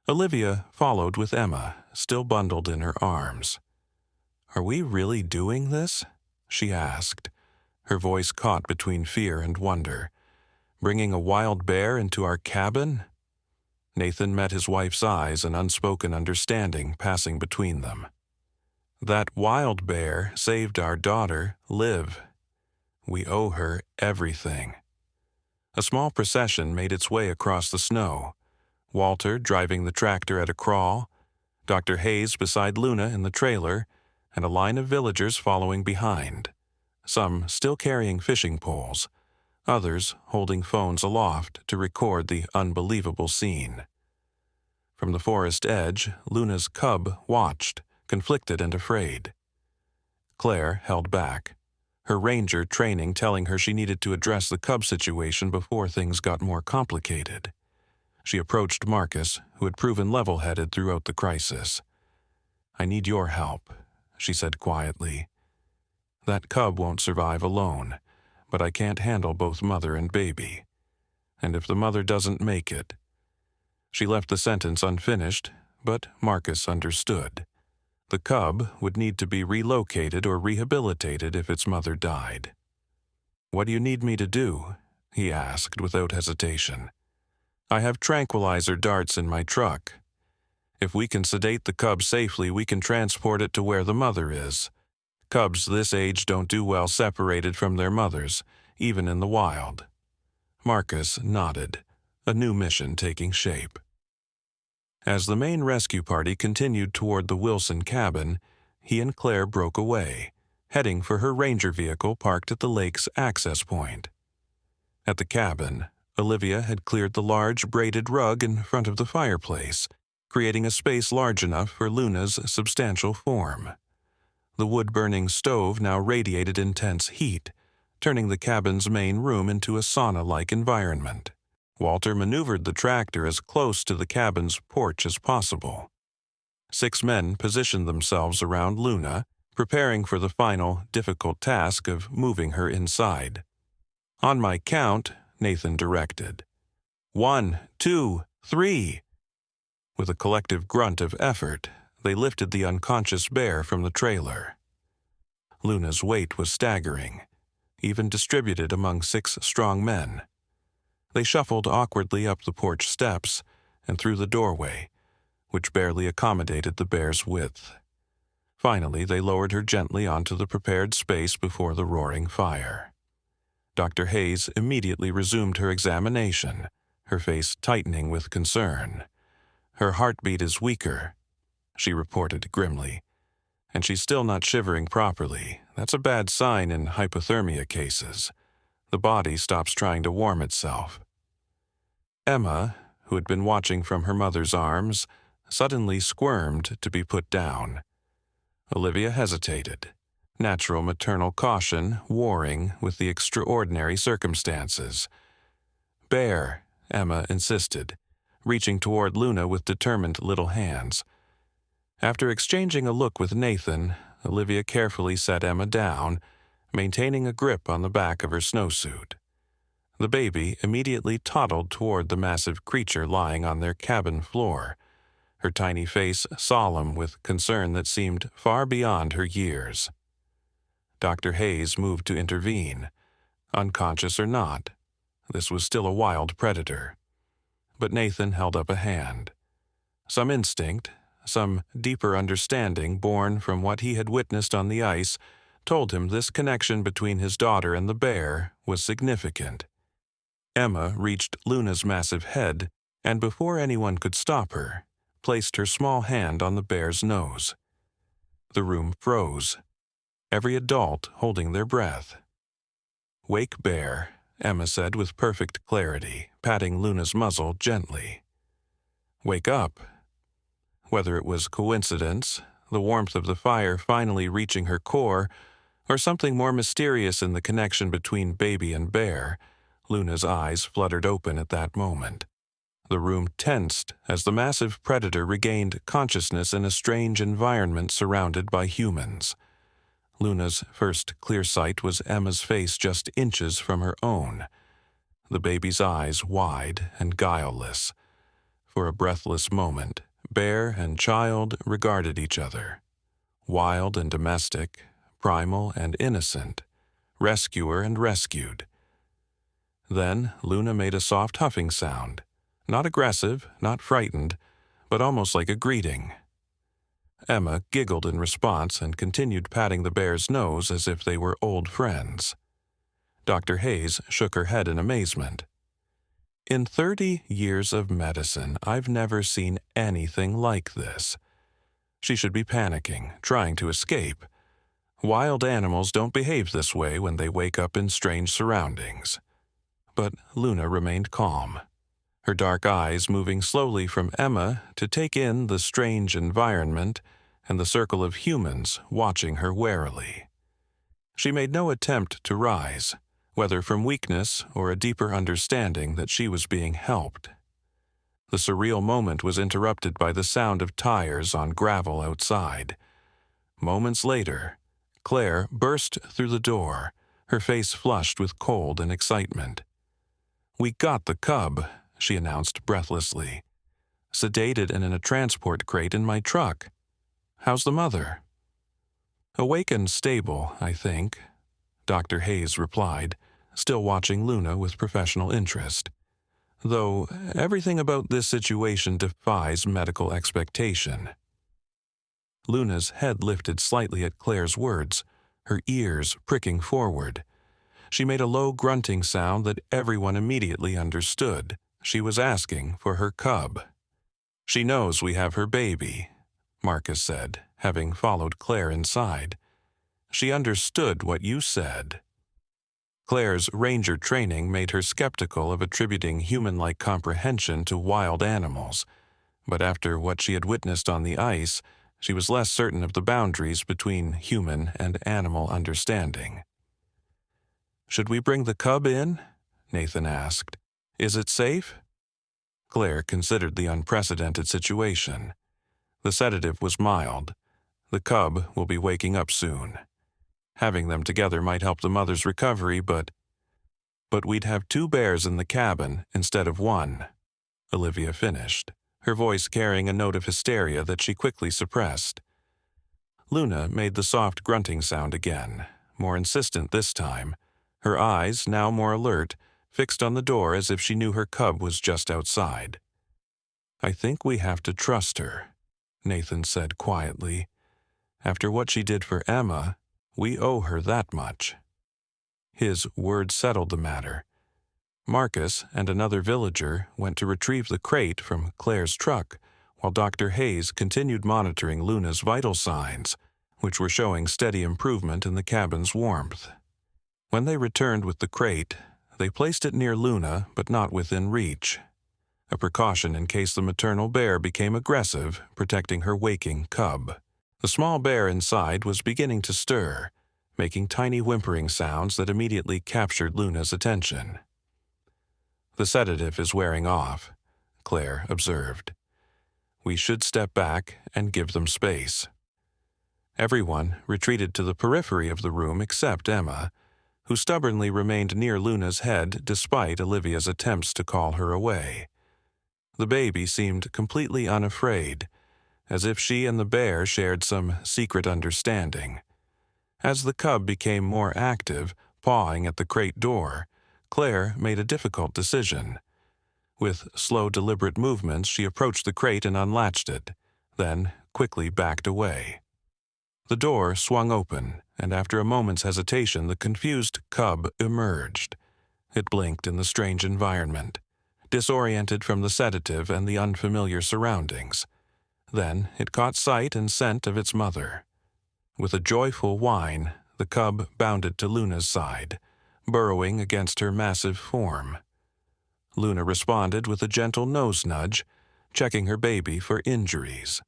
Olivia followed with Emma, still bundled in her arms. "Are we really doing this?" she asked, her voice caught between fear and wonder. "Bringing a wild bear into our cabin?" Nathan met his wife's eyes, an unspoken understanding passing between them. That wild bear saved our daughter, Liv. We owe her everything. A small procession made its way across the snow, Walter driving the tractor at a crawl, Dr. Hayes beside Luna in the trailer, and a line of villagers following behind, some still carrying fishing poles, others holding phones aloft to record the unbelievable scene. From the forest edge, Luna's cub watched, conflicted and afraid. Claire held back, her ranger training telling her she needed to address the cub situation before things got more complicated. She approached Marcus, who had proven level-headed throughout the crisis. "I need your help," she said quietly. "That cub won't survive alone, but I can't handle both mother and baby. And if the mother doesn't make it..." She left the sentence unfinished, but Marcus understood. The cub would need to be relocated or rehabilitated if its mother died. "What do you need me to do?" he asked without hesitation. "I have tranquilizer darts in my truck. If we can sedate the cub safely, we can transport it to where the mother is. Cubs this age don't do well separated from their mothers, even in the wild." Marcus nodded, a new mission taking shape. As the main rescue party continued toward the Wilson cabin, he and Claire broke away, heading for her ranger vehicle parked at the lake's access point. At the cabin, Olivia had cleared the large braided rug in front of the fireplace, creating a space large enough for Luna's substantial form. The wood-burning stove now radiated intense heat, turning the cabin's main room into a sauna-like environment. Walter maneuvered the tractor as close to the cabin's porch as possible. 6 men positioned themselves around Luna, preparing for the final, difficult task of moving her inside. "On my count," Nathan directed. 1, 2, 3. With a collective grunt of effort, they lifted the unconscious bear from the trailer. Luna's weight was staggering, even distributed among 6 strong men. They shuffled awkwardly up the porch steps and through the doorway, which barely accommodated the bear's width. Finally, they lowered her gently onto the prepared space before the roaring fire. Dr. Hayes immediately resumed her examination, her face tightening with concern. "Her heartbeat is weaker," she reported grimly, "and she's still not shivering properly. That's a bad sign in hypothermia cases. The body stops trying to warm itself." Emma, who had been watching from her mother's arms, suddenly squirmed to be put down. Olivia hesitated, natural maternal caution warring with the extraordinary circumstances. "Bear," Emma insisted, reaching toward Luna with determined little hands. After exchanging a look with Nathan, Olivia carefully set Emma down, maintaining a grip on the back of her snowsuit. The baby immediately toddled toward the massive creature lying on their cabin floor, her tiny face solemn with concern that seemed far beyond her years. Dr. Hayes moved to intervene. Unconscious or not, this was still a wild predator. But Nathan held up a hand. Some instinct, some deeper understanding born from what he had witnessed on the ice, told him this connection between his daughter and the bear was significant. Emma reached Luna's massive head, and before anyone could stop her, placed her small hand on the bear's nose. The room froze, every adult holding their breath. "Wake, bear," Emma said with perfect clarity, patting Luna's muzzle gently. "Wake up." Whether it was coincidence, the warmth of the fire finally reaching her core, or something more mysterious in the connection between baby and bear, Luna's eyes fluttered open at that moment. The room tensed as the massive predator regained consciousness in a strange environment surrounded by humans. Luna's first clear sight was Emma's face just inches from her own, the baby's eyes wide and guileless. For a breathless moment, bear and child regarded each other. Wild and domestic, primal and innocent, rescuer and rescued. Then Luna made a soft huffing sound, Not aggressive, not frightened, but almost like a greeting. Emma giggled in response and continued patting the bear's nose as if they were old friends. Dr. Hayes shook her head in amazement. In 30 years of medicine, I've never seen anything like this. She should be panicking, trying to escape. Wild animals don't behave this way when they wake up in strange surroundings. But Luna remained calm, her dark eyes moving slowly from Emma to take in the strange environment and the circle of humans watching her warily. She made no attempt to rise, whether from weakness or a deeper understanding that she was being helped. The surreal moment was interrupted by the sound of tires on gravel outside. Moments later, Claire burst through the door, her face flushed with cold and excitement. "We got the cub," she announced breathlessly. "Sedated and in a transport crate in my truck. How's the mother?" "Awake and stable, I think," Dr. Hayes replied, still watching Luna with professional interest. "Though everything about this situation defies medical expectation." Luna's head lifted slightly at Claire's words, her ears pricking forward. She made a low grunting sound that everyone immediately understood. She was asking for her cub. "She knows we have her baby," Marcus said, having followed Claire inside. "She understood what you said." Claire's ranger training made her skeptical of attributing human-like comprehension to wild animals, but after what she had witnessed on the ice, she was less certain of the boundaries between human and animal understanding. "Should we bring the cub in?" Nathan asked. "Is it safe?" Claire considered the unprecedented situation. The sedative was mild. The cub will be waking up soon. Having them together might help the mother's recovery, but we'd have 2 bears in the cabin instead of 1, Olivia finished, her voice carrying a note of hysteria that she quickly suppressed. Luna made the soft grunting sound again, more insistent this time, her eyes, now more alert, fixed on the door as if she knew her cub was just outside. "I think we have to trust her," Nathan said quietly. "After what she did for Emma, we owe her that much." His words settled the matter. Marcus and another villager went to retrieve the crate from Claire's truck, while Dr. Hayes continued monitoring Luna's vital signs, which were showing steady improvement in the cabin's warmth. When they returned with the crate, they placed it near Luna but not within reach, a precaution in case the maternal bear became aggressive, protecting her waking cub. The small bear inside was beginning to stir, making tiny whimpering sounds that immediately captured Luna's attention. "The sedative is wearing off," Claire observed. "We should step back and give them space." Everyone retreated to the periphery of the room except Emma, who stubbornly remained near Luna's head despite Olivia's attempts to call her away. The baby seemed completely unafraid, as if she and the bear shared some secret understanding. As the cub became more active, pawing at the crate door, Claire made a difficult decision. With slow, deliberate movements, she approached the crate and unlatched it, then quickly backed away. The door swung open, and after a moment's hesitation, the confused cub emerged. It blinked in the strange environment, disoriented from the sedative and the unfamiliar surroundings. Then it caught sight and scent of its mother. With a joyful whine, the cub bounded to Luna's side, burrowing against her massive form. Luna responded with a gentle nose nudge, checking her baby for injuries.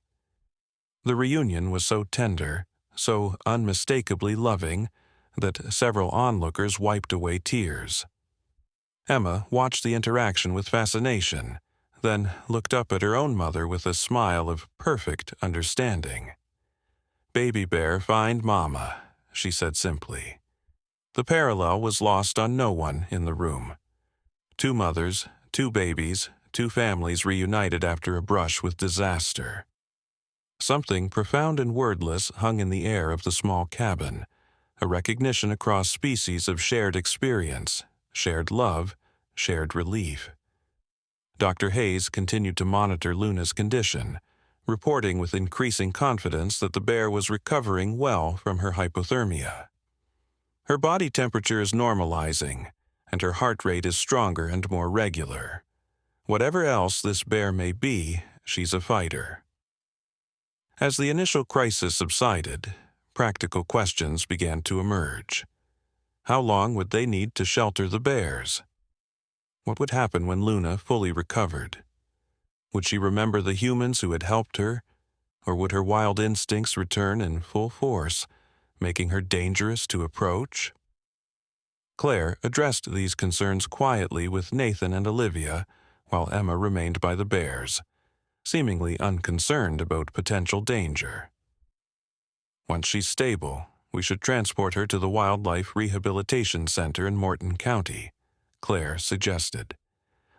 The reunion was so tender, so unmistakably loving, that several onlookers wiped away tears. Emma watched the interaction with fascination, then looked up at her own mother with a smile of perfect understanding. "Baby bear, find Mama," she said simply. The parallel was lost on no one in the room. 2 mothers, 2 babies, 2 families reunited after a brush with disaster. Something profound and wordless hung in the air of the small cabin, a recognition across species of shared experience, shared love, shared relief. Dr. Hayes continued to monitor Luna's condition, reporting with increasing confidence that the bear was recovering well from her hypothermia. Her body temperature is normalizing, and her heart rate is stronger and more regular. Whatever else this bear may be, she's a fighter. As the initial crisis subsided, practical questions began to emerge. How long would they need to shelter the bears? What would happen when Luna fully recovered? Would she remember the humans who had helped her, or would her wild instincts return in full force, making her dangerous to approach? Claire addressed these concerns quietly with Nathan and Olivia, while Emma remained by the bears, seemingly unconcerned about potential danger. Once she's stable, we should transport her to the Wildlife Rehabilitation Center in Morton County, Claire suggested.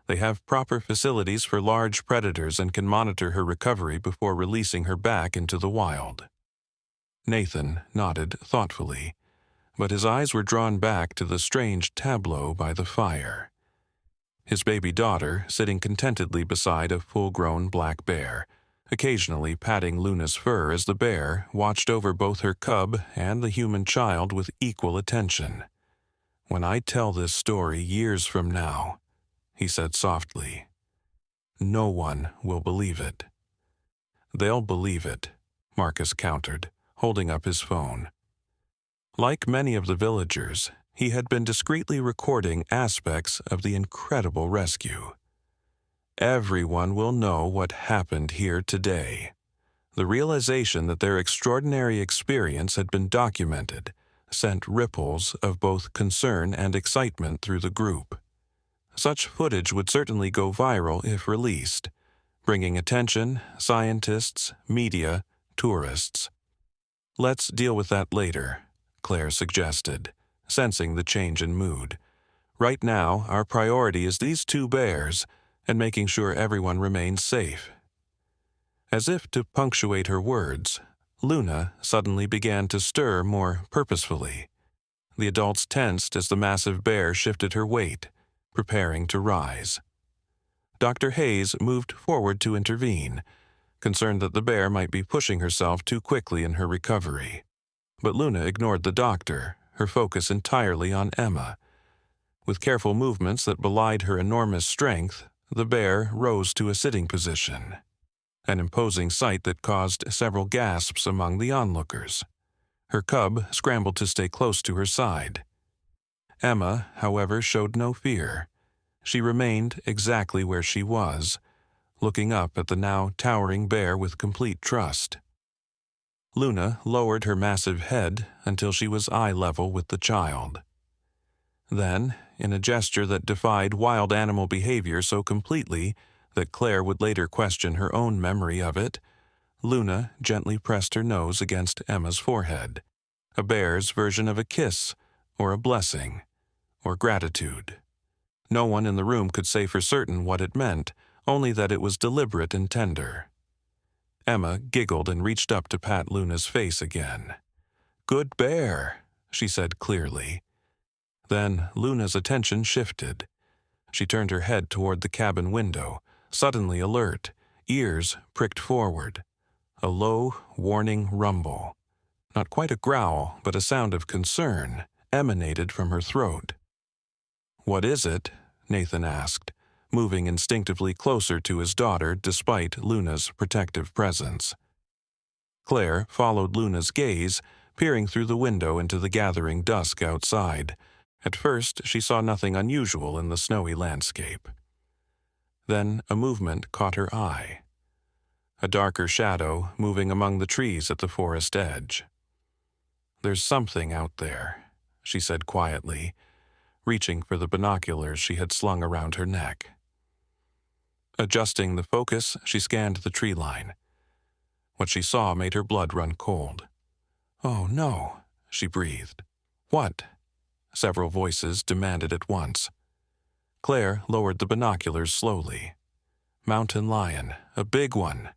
They have proper facilities for large predators and can monitor her recovery before releasing her back into the wild. Nathan nodded thoughtfully, but his eyes were drawn back to the strange tableau by the fire. His baby daughter sitting contentedly beside a full-grown black bear, occasionally patting Luna's fur as the bear watched over both her cub and the human child with equal attention. "When I tell this story years from now," he said softly, "no one will believe it." "They'll believe it," Marcus countered, holding up his phone. Like many of the villagers, he had been discreetly recording aspects of the incredible rescue. Everyone will know what happened here today. The realization that their extraordinary experience had been documented sent ripples of both concern and excitement through the group. Such footage would certainly go viral if released, bringing attention, scientists, media, tourists. "Let's deal with that later," Claire suggested, sensing the change in mood. "Right now, our priority is these two bears and making sure everyone remains safe." As if to punctuate her words, Luna suddenly began to stir more purposefully. The adults tensed as the massive bear shifted her weight, preparing to rise. Dr. Hayes moved forward to intervene, concerned that the bear might be pushing herself too quickly in her recovery. But Luna ignored the doctor, her focus entirely on Emma. With careful movements that belied her enormous strength, the bear rose to a sitting position, an imposing sight that caused several gasps among the onlookers. Her cub scrambled to stay close to her side. Emma, however, showed no fear. She remained exactly where she was, looking up at the now towering bear with complete trust. Luna lowered her massive head until she was eye level with the child. Then, in a gesture that defied wild animal behavior so completely that Claire would later question her own memory of it, Luna gently pressed her nose against Emma's forehead, a bear's version of a kiss, or a blessing, or gratitude. No one in the room could say for certain what it meant, only that it was deliberate and tender. Emma giggled and reached up to pat Luna's face again. "Good bear," she said clearly. Then Luna's attention shifted. She turned her head toward the cabin window, suddenly alert, ears pricked forward. A low, warning rumble, not quite a growl, but a sound of concern, emanated from her throat. "What is it?" Nathan asked, moving instinctively closer to his daughter despite Luna's protective presence. Claire followed Luna's gaze, peering through the window into the gathering dusk outside. At first, she saw nothing unusual in the snowy landscape. Then a movement caught her eye. A darker shadow moving among the trees at the forest edge. "There's something out there," she said quietly, reaching for the binoculars she had slung around her neck. Adjusting the focus, she scanned the tree line. What she saw made her blood run cold. "Oh, no," she breathed. "What?" Several voices demanded at once. Claire lowered the binoculars slowly. "Mountain lion, a big one.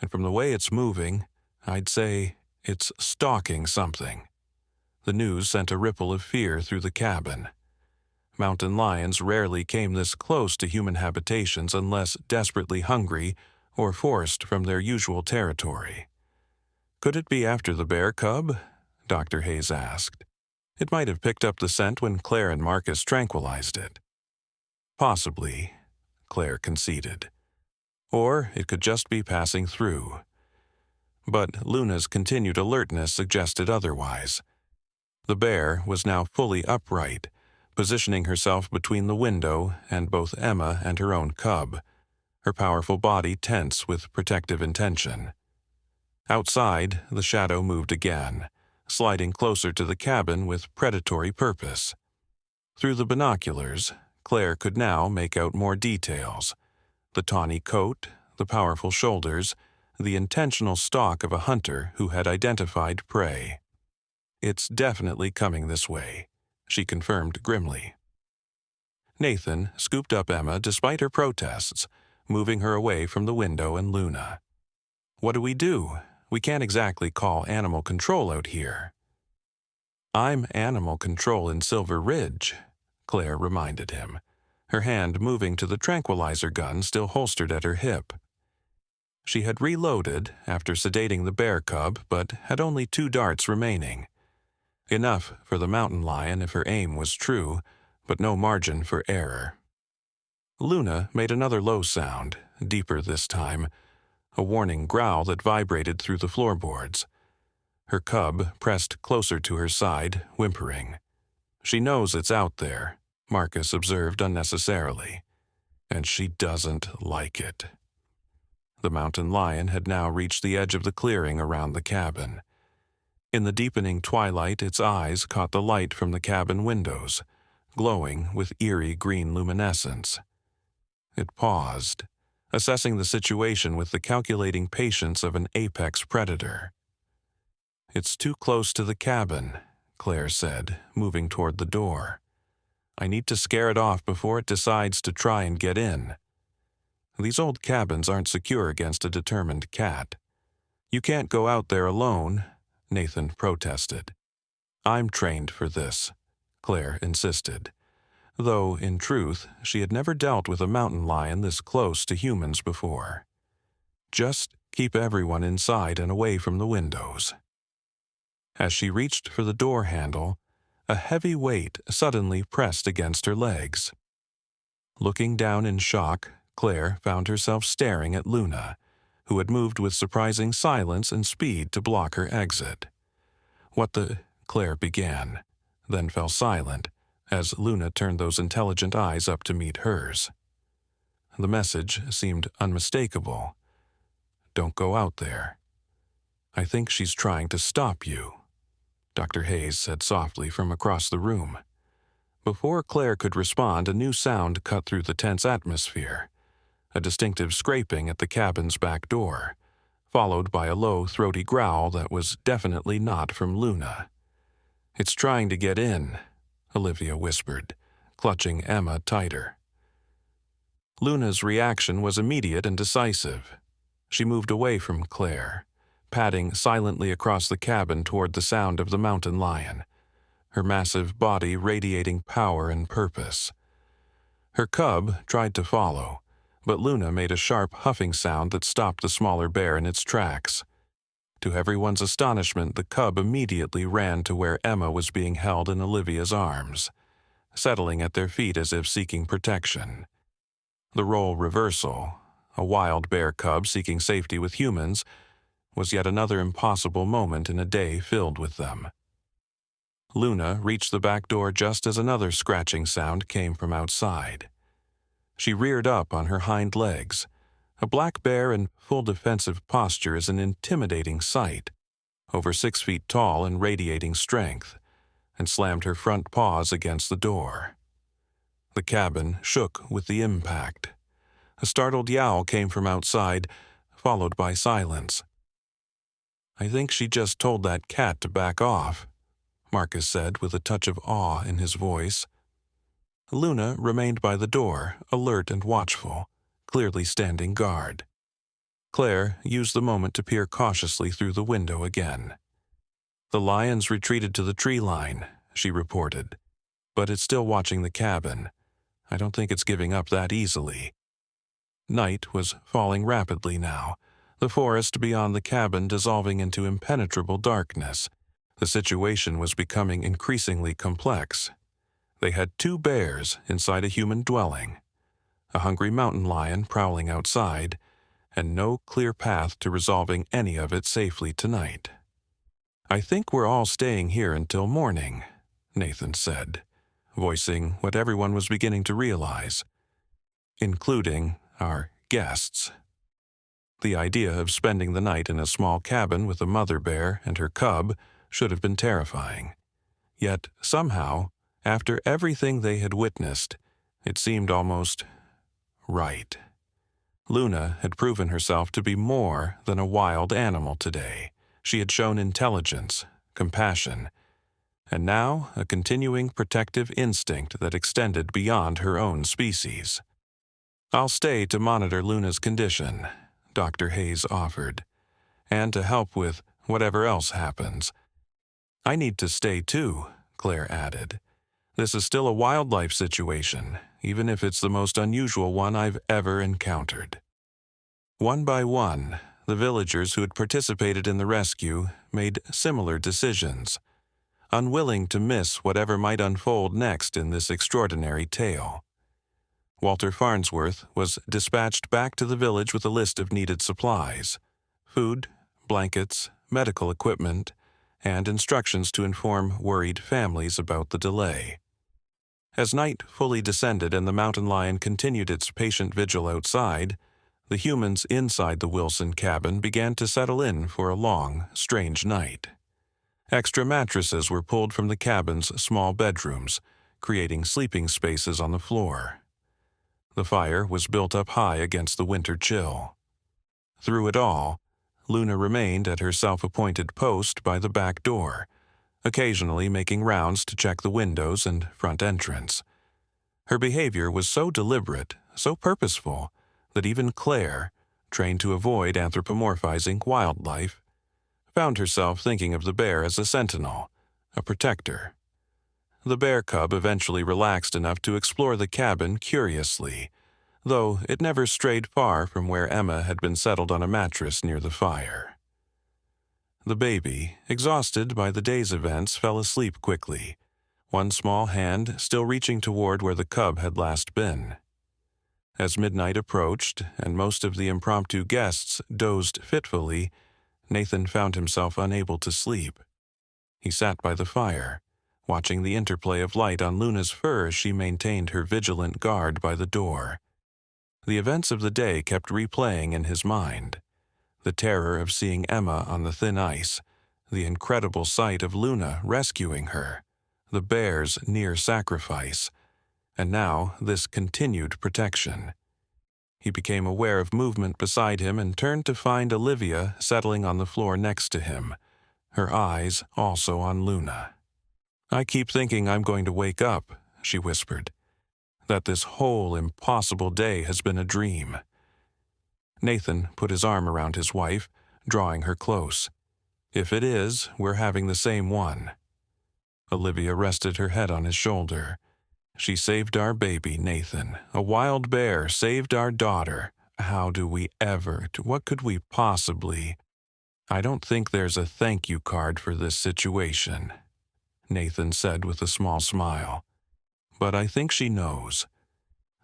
And from the way it's moving, I'd say it's stalking something." The news sent a ripple of fear through the cabin. Mountain lions rarely came this close to human habitations unless desperately hungry or forced from their usual territory. Could it be after the bear cub? Dr. Hayes asked. It might have picked up the scent when Claire and Marcus tranquilized it. Possibly, Claire conceded. Or it could just be passing through. But Luna's continued alertness suggested otherwise. The bear was now fully upright, positioning herself between the window and both Emma and her own cub, her powerful body tense with protective intention. Outside, the shadow moved again, sliding closer to the cabin with predatory purpose. Through the binoculars, Claire could now make out more details: the tawny coat, the powerful shoulders, the intentional stalk of a hunter who had identified prey. "It's definitely coming this way," she confirmed grimly. Nathan scooped up Emma despite her protests, moving her away from the window and Luna. "What do? We can't exactly call animal control out here." "I'm animal control in Silver Ridge," Claire reminded him, her hand moving to the tranquilizer gun still holstered at her hip. She had reloaded after sedating the bear cub, but had only 2 darts remaining. Enough for the mountain lion if her aim was true, but no margin for error. Luna made another low sound, deeper this time, a warning growl that vibrated through the floorboards. Her cub pressed closer to her side, whimpering. "She knows it's out there," Marcus observed unnecessarily. "And she doesn't like it." The mountain lion had now reached the edge of the clearing around the cabin. In the deepening twilight, its eyes caught the light from the cabin windows, glowing with eerie green luminescence. It paused, assessing the situation with the calculating patience of an apex predator. "It's too close to the cabin," Claire said, moving toward the door. "I need to scare it off before it decides to try and get in. These old cabins aren't secure against a determined cat." "You can't go out there alone," Nathan protested. "I'm trained for this," Claire insisted, though, in truth, she had never dealt with a mountain lion this close to humans before. "Just keep everyone inside and away from the windows." As she reached for the door handle, a heavy weight suddenly pressed against her legs. Looking down in shock, Claire found herself staring at Luna, who had moved with surprising silence and speed to block her exit. "What the—" Claire began, then fell silent as Luna turned those intelligent eyes up to meet hers. The message seemed unmistakable. "Don't go out there. I think she's trying to stop you," Dr. Hayes said softly from across the room. Before Claire could respond, a new sound cut through the tense atmosphere, a distinctive scraping at the cabin's back door, followed by a low, throaty growl that was definitely not from Luna. "It's trying to get in," Olivia whispered, clutching Emma tighter. Luna's reaction was immediate and decisive. She moved away from Claire, padding silently across the cabin toward the sound of the mountain lion, her massive body radiating power and purpose. Her cub tried to follow, but Luna made a sharp huffing sound that stopped the smaller bear in its tracks. To everyone's astonishment, the cub immediately ran to where Emma was being held in Olivia's arms, settling at their feet as if seeking protection. The role reversal, a wild bear cub seeking safety with humans, was yet another impossible moment in a day filled with them. Luna reached the back door just as another scratching sound came from outside. She reared up on her hind legs. A black bear in full defensive posture is an intimidating sight, over 6 feet tall and radiating strength, and slammed her front paws against the door. The cabin shook with the impact. A startled yowl came from outside, followed by silence. "I think she just told that cat to back off," Marcus said with a touch of awe in his voice. Luna remained by the door, alert and watchful, clearly standing guard. Claire used the moment to peer cautiously through the window again. "The lions retreated to the tree line," she reported, but it's still watching the cabin. I don't think it's giving up that easily. Night was falling rapidly now, the forest beyond the cabin dissolving into impenetrable darkness. The situation was becoming increasingly complex. They had 2 bears inside a human dwelling, a hungry mountain lion prowling outside, and no clear path to resolving any of it safely tonight. "I think we're all staying here until morning," Nathan said, voicing what everyone was beginning to realize, including our guests. The idea of spending the night in a small cabin with a mother bear and her cub should have been terrifying. Yet, somehow, after everything they had witnessed, it seemed almost right. Luna had proven herself to be more than a wild animal today. She had shown intelligence, compassion, and now a continuing protective instinct that extended beyond her own species. "I'll stay to monitor Luna's condition," Dr. Hayes offered, "and to help with whatever else happens." "I need to stay too," Claire added. "This is still a wildlife situation, even if it's the most unusual one I've ever encountered." One by one, the villagers who had participated in the rescue made similar decisions, unwilling to miss whatever might unfold next in this extraordinary tale. Walter Farnsworth was dispatched back to the village with a list of needed supplies: food, blankets, medical equipment, and instructions to inform worried families about the delay. As night fully descended and the mountain lion continued its patient vigil outside, the humans inside the Wilson cabin began to settle in for a long, strange night. Extra mattresses were pulled from the cabin's small bedrooms, creating sleeping spaces on the floor. The fire was built up high against the winter chill. Through it all, Luna remained at her self-appointed post by the back door, occasionally making rounds to check the windows and front entrance. Her behavior was so deliberate, so purposeful, that even Claire, trained to avoid anthropomorphizing wildlife, found herself thinking of the bear as a sentinel, a protector. The bear cub eventually relaxed enough to explore the cabin curiously, though it never strayed far from where Emma had been settled on a mattress near the fire. The baby, exhausted by the day's events, fell asleep quickly, one small hand still reaching toward where the cub had last been. As midnight approached and most of the impromptu guests dozed fitfully, Nathan found himself unable to sleep. He sat by the fire, watching the interplay of light on Luna's fur as she maintained her vigilant guard by the door. The events of the day kept replaying in his mind. The terror of seeing Emma on the thin ice, the incredible sight of Luna rescuing her, the bear's near sacrifice, and now this continued protection. He became aware of movement beside him and turned to find Olivia settling on the floor next to him, her eyes also on Luna. "I keep thinking I'm going to wake up," she whispered, "that this whole impossible day has been a dream." Nathan put his arm around his wife, drawing her close. "If it is, we're having the same one." Olivia rested her head on his shoulder. "She saved our baby, Nathan. A wild bear saved our daughter. How do we ever, what could we possibly? I don't think there's a thank you card for this situation," Nathan said with a small smile. "But I think she knows.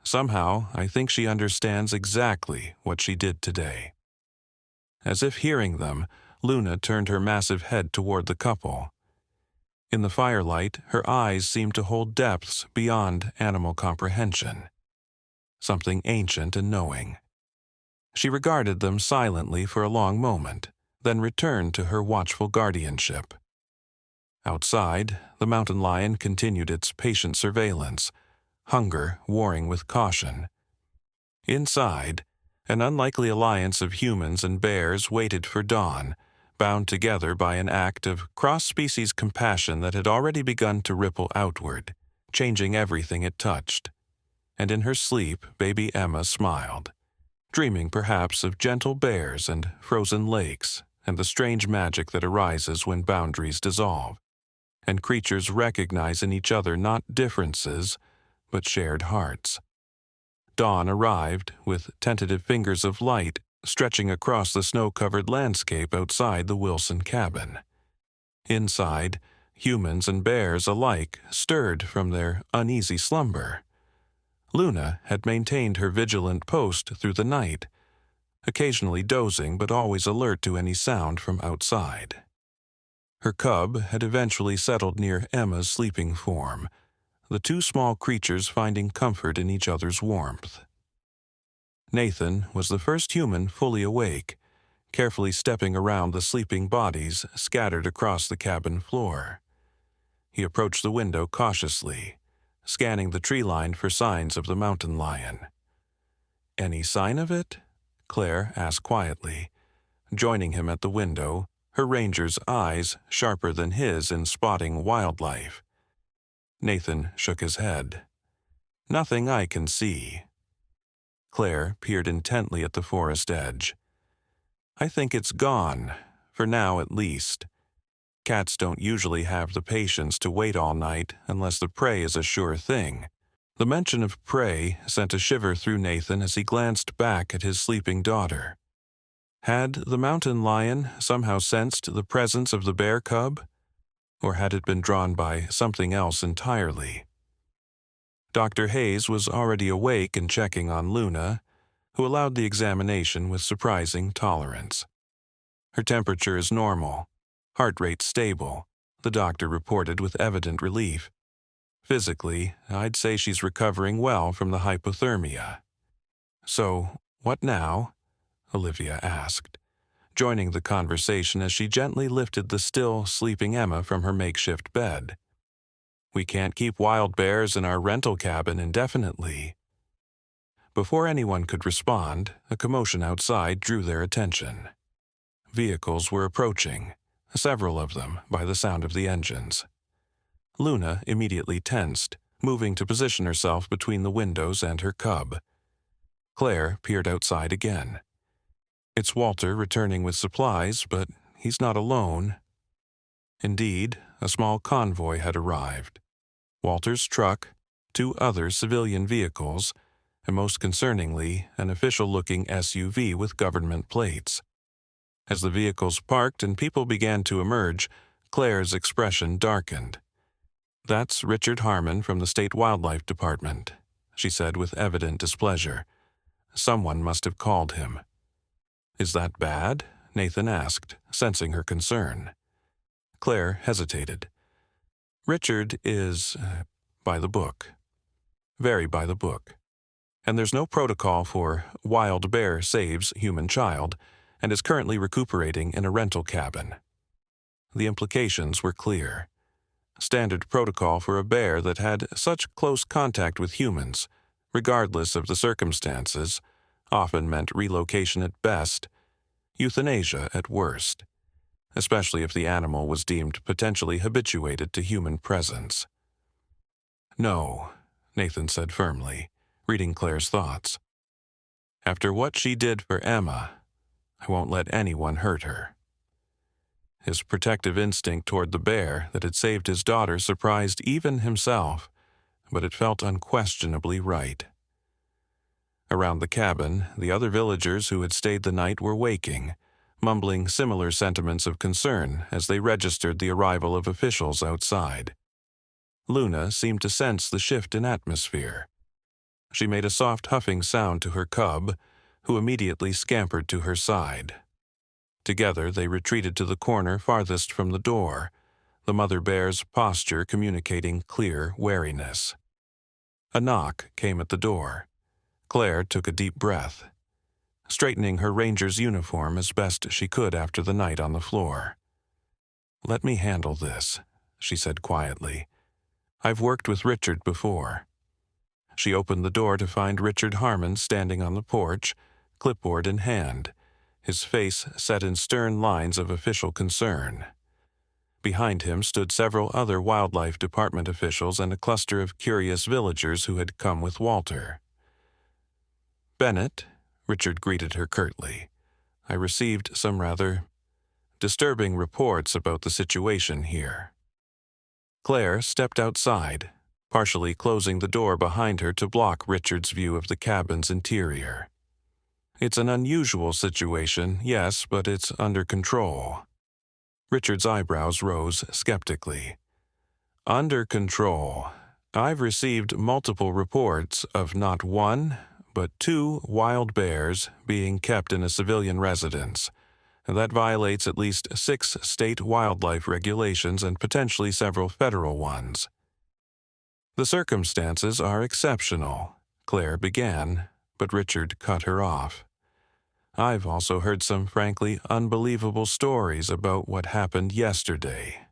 Somehow, I think she understands exactly what she did today." As if hearing them, Luna turned her massive head toward the couple. In the firelight, her eyes seemed to hold depths beyond animal comprehension, something ancient and knowing. She regarded them silently for a long moment, then returned to her watchful guardianship. Outside, the mountain lion continued its patient surveillance, hunger warring with caution. Inside, an unlikely alliance of humans and bears waited for dawn, bound together by an act of cross-species compassion that had already begun to ripple outward, changing everything it touched. And in her sleep, baby Emma smiled, dreaming perhaps of gentle bears and frozen lakes and the strange magic that arises when boundaries dissolve. and creatures recognize in each other not differences, but shared hearts. Dawn arrived, with tentative fingers of light stretching across the snow-covered landscape outside the Wilson cabin. Inside, humans and bears alike stirred from their uneasy slumber. Luna had maintained her vigilant post through the night, occasionally dozing but always alert to any sound from outside. Her cub had eventually settled near Emma's sleeping form, the two small creatures finding comfort in each other's warmth. Nathan was the first human fully awake, carefully stepping around the sleeping bodies scattered across the cabin floor. He approached the window cautiously, scanning the tree line for signs of the mountain lion. "Any sign of it?" Claire asked quietly, joining him at the window, her ranger's eyes sharper than his in spotting wildlife. Nathan shook his head. "Nothing I can see." Claire peered intently at the forest edge. "I think it's gone, for now at least. Cats don't usually have the patience to wait all night unless the prey is a sure thing." The mention of prey sent a shiver through Nathan as he glanced back at his sleeping daughter. Had the mountain lion somehow sensed the presence of the bear cub? Or had it been drawn by something else entirely? Dr. Hayes was already awake and checking on Luna, who allowed the examination with surprising tolerance. "Her temperature is normal, heart rate stable," the doctor reported with evident relief. "Physically, I'd say she's recovering well from the hypothermia." "So, what now?" Olivia asked, joining the conversation as she gently lifted the still sleeping Emma from her makeshift bed. "We can't keep wild bears in our rental cabin indefinitely." Before anyone could respond, a commotion outside drew their attention. Vehicles were approaching, several of them by the sound of the engines. Luna immediately tensed, moving to position herself between the windows and her cub. Claire peered outside again. "It's Walter returning with supplies, but he's not alone." Indeed, a small convoy had arrived. Walter's truck, two other civilian vehicles, and most concerningly, an official-looking SUV with government plates. As the vehicles parked and people began to emerge, Claire's expression darkened. "That's Richard Harmon from the State Wildlife Department," she said with evident displeasure. "Someone must have called him." "Is that bad?" Nathan asked, sensing her concern. Claire hesitated. "Richard is by the book. Very by the book. And there's no protocol for wild bear saves human child and is currently recuperating in a rental cabin." The implications were clear. Standard protocol for a bear that had such close contact with humans, regardless of the circumstances, often meant relocation at best, euthanasia at worst, especially if the animal was deemed potentially habituated to human presence. "No," Nathan said firmly, reading Claire's thoughts. "After what she did for Emma, I won't let anyone hurt her." His protective instinct toward the bear that had saved his daughter surprised even himself, but it felt unquestionably right. Around the cabin, the other villagers who had stayed the night were waking, mumbling similar sentiments of concern as they registered the arrival of officials outside. Luna seemed to sense the shift in atmosphere. She made a soft huffing sound to her cub, who immediately scampered to her side. Together they retreated to the corner farthest from the door, the mother bear's posture communicating clear wariness. A knock came at the door. Claire took a deep breath, straightening her ranger's uniform as best she could after the night on the floor. "Let me handle this," she said quietly. "I've worked with Richard before." She opened the door to find Richard Harmon standing on the porch, clipboard in hand, his face set in stern lines of official concern. Behind him stood several other wildlife department officials and a cluster of curious villagers who had come with Walter. "Bennett," Richard greeted her curtly, "I received some rather disturbing reports about the situation here." Claire stepped outside, partially closing the door behind her to block Richard's view of the cabin's interior. It's an unusual situation, yes, but it's under control. Richard's eyebrows rose skeptically. Under control. I've received multiple reports of not one, but 2 wild bears being kept in a civilian residence. That violates at least 6 state wildlife regulations and potentially several federal ones. The circumstances are exceptional, Claire began, but Richard cut her off. I've also heard some frankly unbelievable stories about what happened yesterday,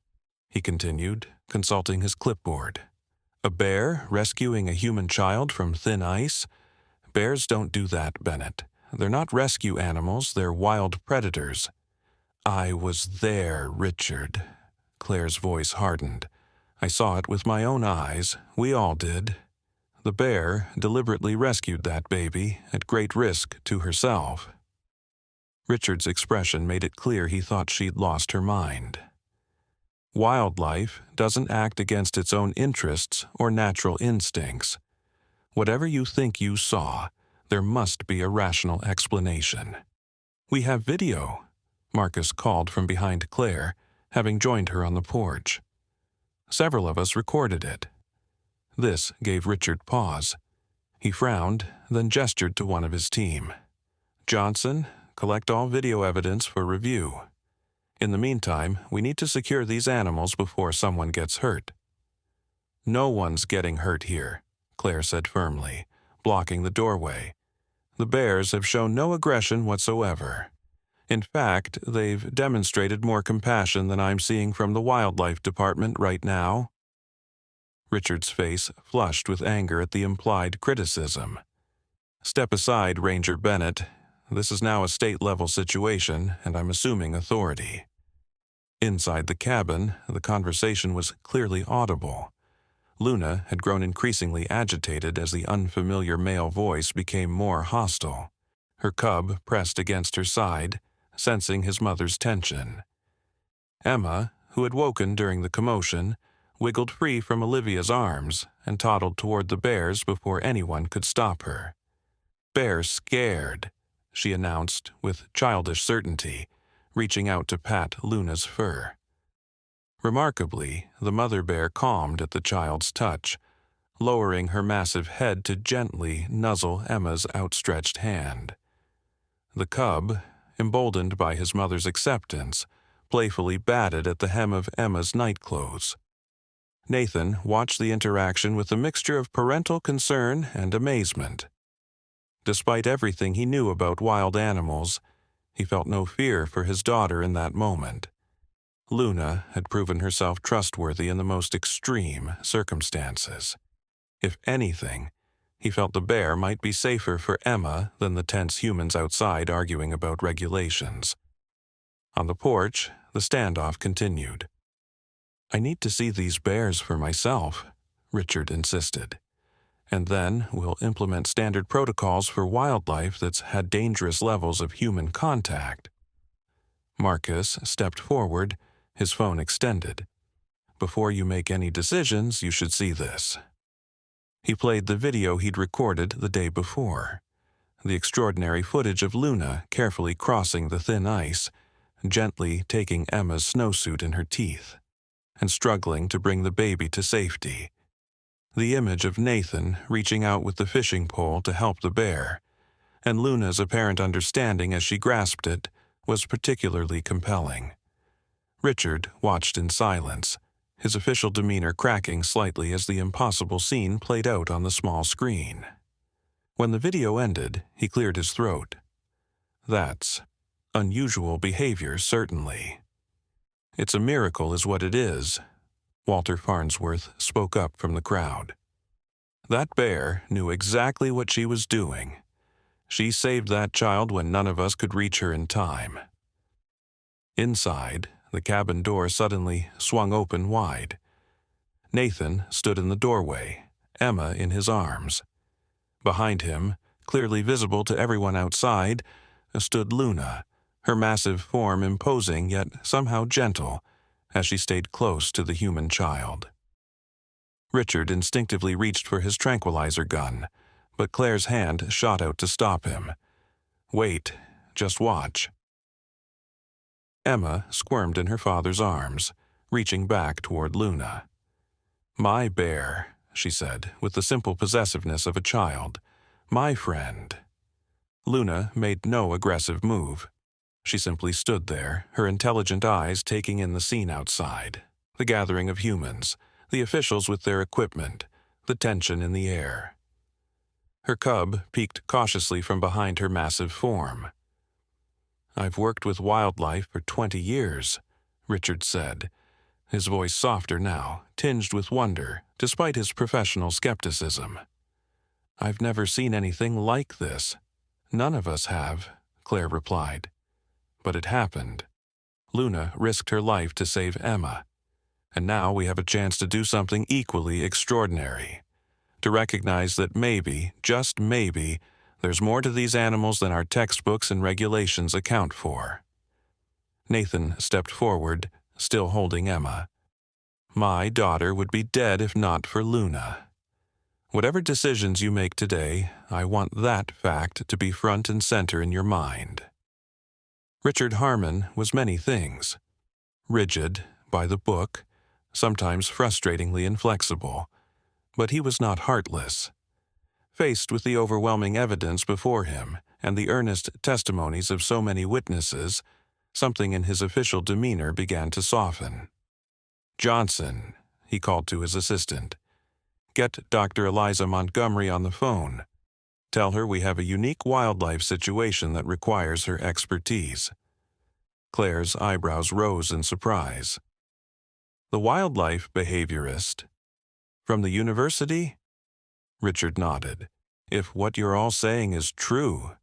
he continued, consulting his clipboard. A bear rescuing a human child from thin ice? Bears don't do that, Bennett. They're not rescue animals, they're wild predators. I was there, Richard. Claire's voice hardened. I saw it with my own eyes. We all did. The bear deliberately rescued that baby, at great risk to herself. Richard's expression made it clear he thought she'd lost her mind. Wildlife doesn't act against its own interests or natural instincts. Whatever you think you saw, there must be a rational explanation. We have video, Marcus called from behind Claire, having joined her on the porch. Several of us recorded it. This gave Richard pause. He frowned, then gestured to one of his team. Johnson, collect all video evidence for review. In the meantime, we need to secure these animals before someone gets hurt. No one's getting hurt here, Claire said firmly, blocking the doorway. The bears have shown no aggression whatsoever. In fact, they've demonstrated more compassion than I'm seeing from the wildlife department right now. Richard's face flushed with anger at the implied criticism. Step aside, Ranger Bennett. This is now a state-level situation, and I'm assuming authority. Inside the cabin, the conversation was clearly audible. Luna had grown increasingly agitated as the unfamiliar male voice became more hostile. Her cub pressed against her side, sensing his mother's tension. Emma, who had woken during the commotion, wiggled free from Olivia's arms and toddled toward the bears before anyone could stop her. "Bear's scared," she announced with childish certainty, reaching out to pat Luna's fur. Remarkably, the mother bear calmed at the child's touch, lowering her massive head to gently nuzzle Emma's outstretched hand. The cub, emboldened by his mother's acceptance, playfully batted at the hem of Emma's nightclothes. Nathan watched the interaction with a mixture of parental concern and amazement. Despite everything he knew about wild animals, he felt no fear for his daughter in that moment. Luna had proven herself trustworthy in the most extreme circumstances. If anything, he felt the bear might be safer for Emma than the tense humans outside arguing about regulations. On the porch, the standoff continued. "I need to see these bears for myself," Richard insisted. "And then we'll implement standard protocols for wildlife that's had dangerous levels of human contact." Marcus stepped forward, his phone extended. "Before you make any decisions, you should see this." He played the video he'd recorded the day before. The extraordinary footage of Luna carefully crossing the thin ice, gently taking Emma's snowsuit in her teeth, and struggling to bring the baby to safety. The image of Nathan reaching out with the fishing pole to help the bear, and Luna's apparent understanding as she grasped it, was particularly compelling. Richard watched in silence, his official demeanor cracking slightly as the impossible scene played out on the small screen. When the video ended, he cleared his throat. "That's unusual behavior, certainly." "It's a miracle is what it is," Walter Farnsworth spoke up from the crowd. "That bear knew exactly what she was doing. She saved that child when none of us could reach her in time." Inside, the cabin door suddenly swung open wide. Nathan stood in the doorway, Emma in his arms. Behind him, clearly visible to everyone outside, stood Luna, her massive form imposing yet somehow gentle, as she stayed close to the human child. Richard instinctively reached for his tranquilizer gun, but Claire's hand shot out to stop him. "Wait, just watch." Emma squirmed in her father's arms, reaching back toward Luna. "My bear," she said, with the simple possessiveness of a child. "My friend." Luna made no aggressive move. She simply stood there, her intelligent eyes taking in the scene outside, the gathering of humans, the officials with their equipment, the tension in the air. Her cub peeked cautiously from behind her massive form. "I've worked with wildlife for 20 years, Richard said, his voice softer now, tinged with wonder, despite his professional skepticism. "I've never seen anything like this." "None of us have," Claire replied. But it happened. Luna risked her life to save Emma. And now we have a chance to do something equally extraordinary. To recognize that maybe, just maybe, there's more to these animals than our textbooks and regulations account for. Nathan stepped forward, still holding Emma. "My daughter would be dead if not for Luna. Whatever decisions you make today, I want that fact to be front and center in your mind." Richard Harmon was many things. Rigid, by the book, sometimes frustratingly inflexible. But he was not heartless. Faced with the overwhelming evidence before him and the earnest testimonies of so many witnesses, something in his official demeanor began to soften. "Johnson," he called to his assistant. "Get Dr. Eliza Montgomery on the phone. Tell her we have a unique wildlife situation that requires her expertise." Claire's eyebrows rose in surprise. "The wildlife behaviorist? From the university?" Richard nodded. "If what you're all saying is true,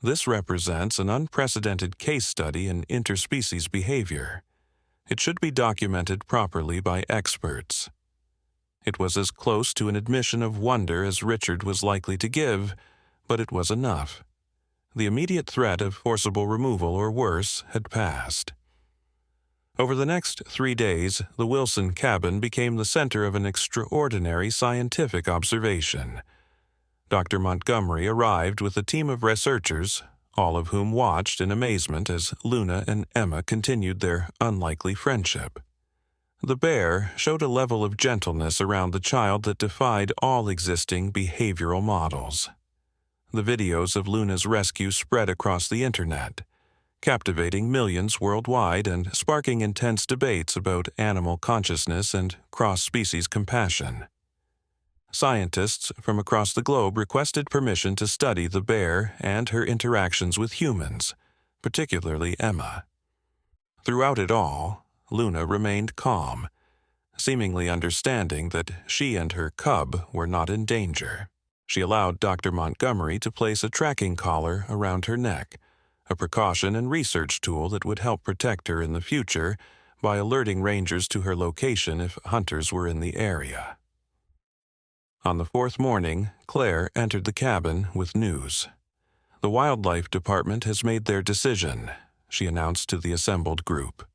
this represents an unprecedented case study in interspecies behavior. It should be documented properly by experts." It was as close to an admission of wonder as Richard was likely to give, but it was enough. The immediate threat of forcible removal or worse had passed. Over the next 3 days, the Wilson cabin became the center of an extraordinary scientific observation. Dr. Montgomery arrived with a team of researchers, all of whom watched in amazement as Luna and Emma continued their unlikely friendship. The bear showed a level of gentleness around the child that defied all existing behavioral models. The videos of Luna's rescue spread across the internet, captivating millions worldwide and sparking intense debates about animal consciousness and cross-species compassion. Scientists from across the globe requested permission to study the bear and her interactions with humans, particularly Emma. Throughout it all, Luna remained calm, seemingly understanding that she and her cub were not in danger. She allowed Dr. Montgomery to place a tracking collar around her neck, a precaution and research tool that would help protect her in the future by alerting rangers to her location if hunters were in the area. On the 4th morning, Claire entered the cabin with news. "The Wildlife Department has made their decision," she announced to the assembled group.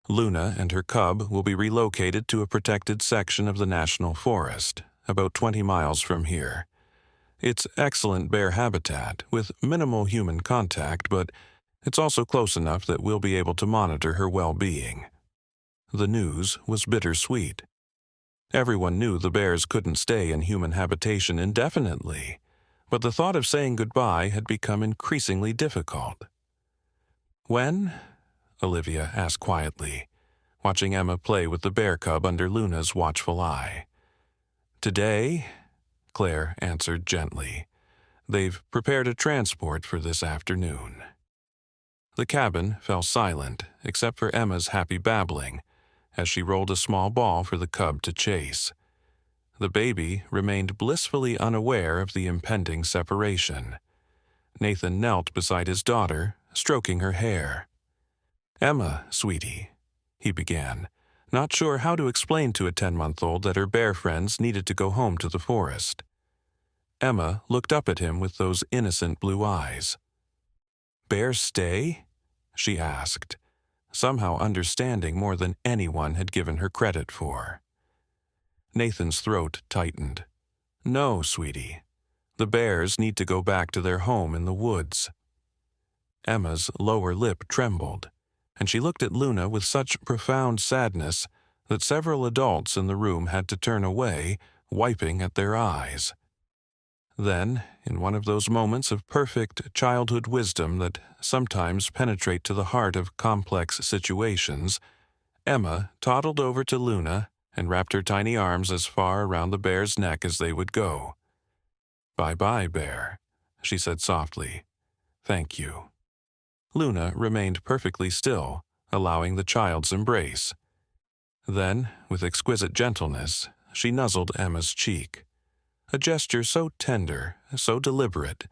"Luna and her cub will be relocated to a protected section of the National Forest, about 20 miles from here. It's excellent bear habitat, with minimal human contact, but it's also close enough that we'll be able to monitor her well-being." The news was bittersweet. Everyone knew the bears couldn't stay in human habitation indefinitely, but the thought of saying goodbye had become increasingly difficult. "When?" Olivia asked quietly, watching Emma play with the bear cub under Luna's watchful eye. "Today?" Claire answered gently. "They've prepared a transport for this afternoon." The cabin fell silent, except for Emma's happy babbling, as she rolled a small ball for the cub to chase. The baby remained blissfully unaware of the impending separation. Nathan knelt beside his daughter, stroking her hair. "Emma, sweetie," he began, not sure how to explain to a 10-month-old that her bear friends needed to go home to the forest. Emma looked up at him with those innocent blue eyes. "Bears stay?" she asked, somehow understanding more than anyone had given her credit for. Nathan's throat tightened. No, sweetie. The bears need to go back to their home in the woods. Emma's lower lip trembled, and she looked at Luna with such profound sadness that several adults in the room had to turn away, wiping at their eyes. Then, in one of those moments of perfect childhood wisdom that sometimes penetrate to the heart of complex situations, Emma toddled over to Luna and wrapped her tiny arms as far around the bear's neck as they would go. "Bye-bye, bear," she said softly. "Thank you." Luna remained perfectly still, allowing the child's embrace. Then, with exquisite gentleness, she nuzzled Emma's cheek. A gesture so tender, so deliberate,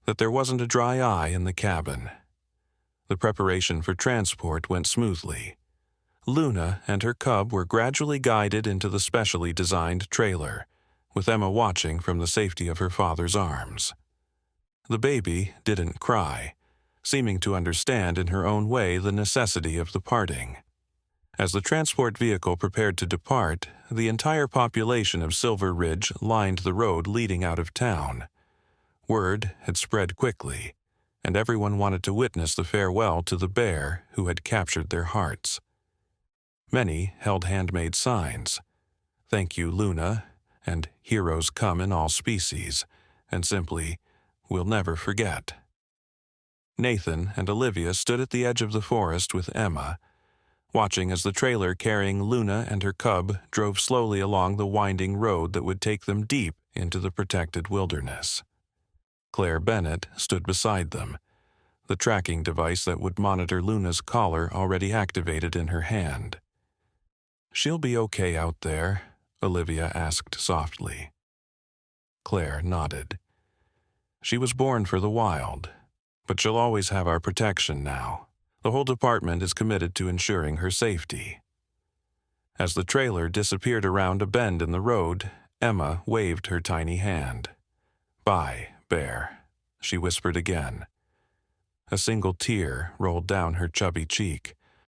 that there wasn't a dry eye in the cabin. The preparation for transport went smoothly. Luna and her cub were gradually guided into the specially designed trailer, with Emma watching from the safety of her father's arms. The baby didn't cry, seeming to understand in her own way the necessity of the parting. As the transport vehicle prepared to depart, the entire population of Silver Ridge lined the road leading out of town. Word had spread quickly, and everyone wanted to witness the farewell to the bear who had captured their hearts. Many held handmade signs, "Thank you, Luna," and "Heroes come in all species," and simply, "We'll never forget." Nathan and Olivia stood at the edge of the forest with Emma, watching as the trailer carrying Luna and her cub drove slowly along the winding road that would take them deep into the protected wilderness. Claire Bennett stood beside them, the tracking device that would monitor Luna's collar already activated in her hand. "She'll be okay out there?" Olivia asked softly. Claire nodded. "She was born for the wild, but she'll always have our protection now. The whole department is committed to ensuring her safety." As the trailer disappeared around a bend in the road, Emma waved her tiny hand. "Bye, bear," she whispered again. A single tear rolled down her chubby cheek,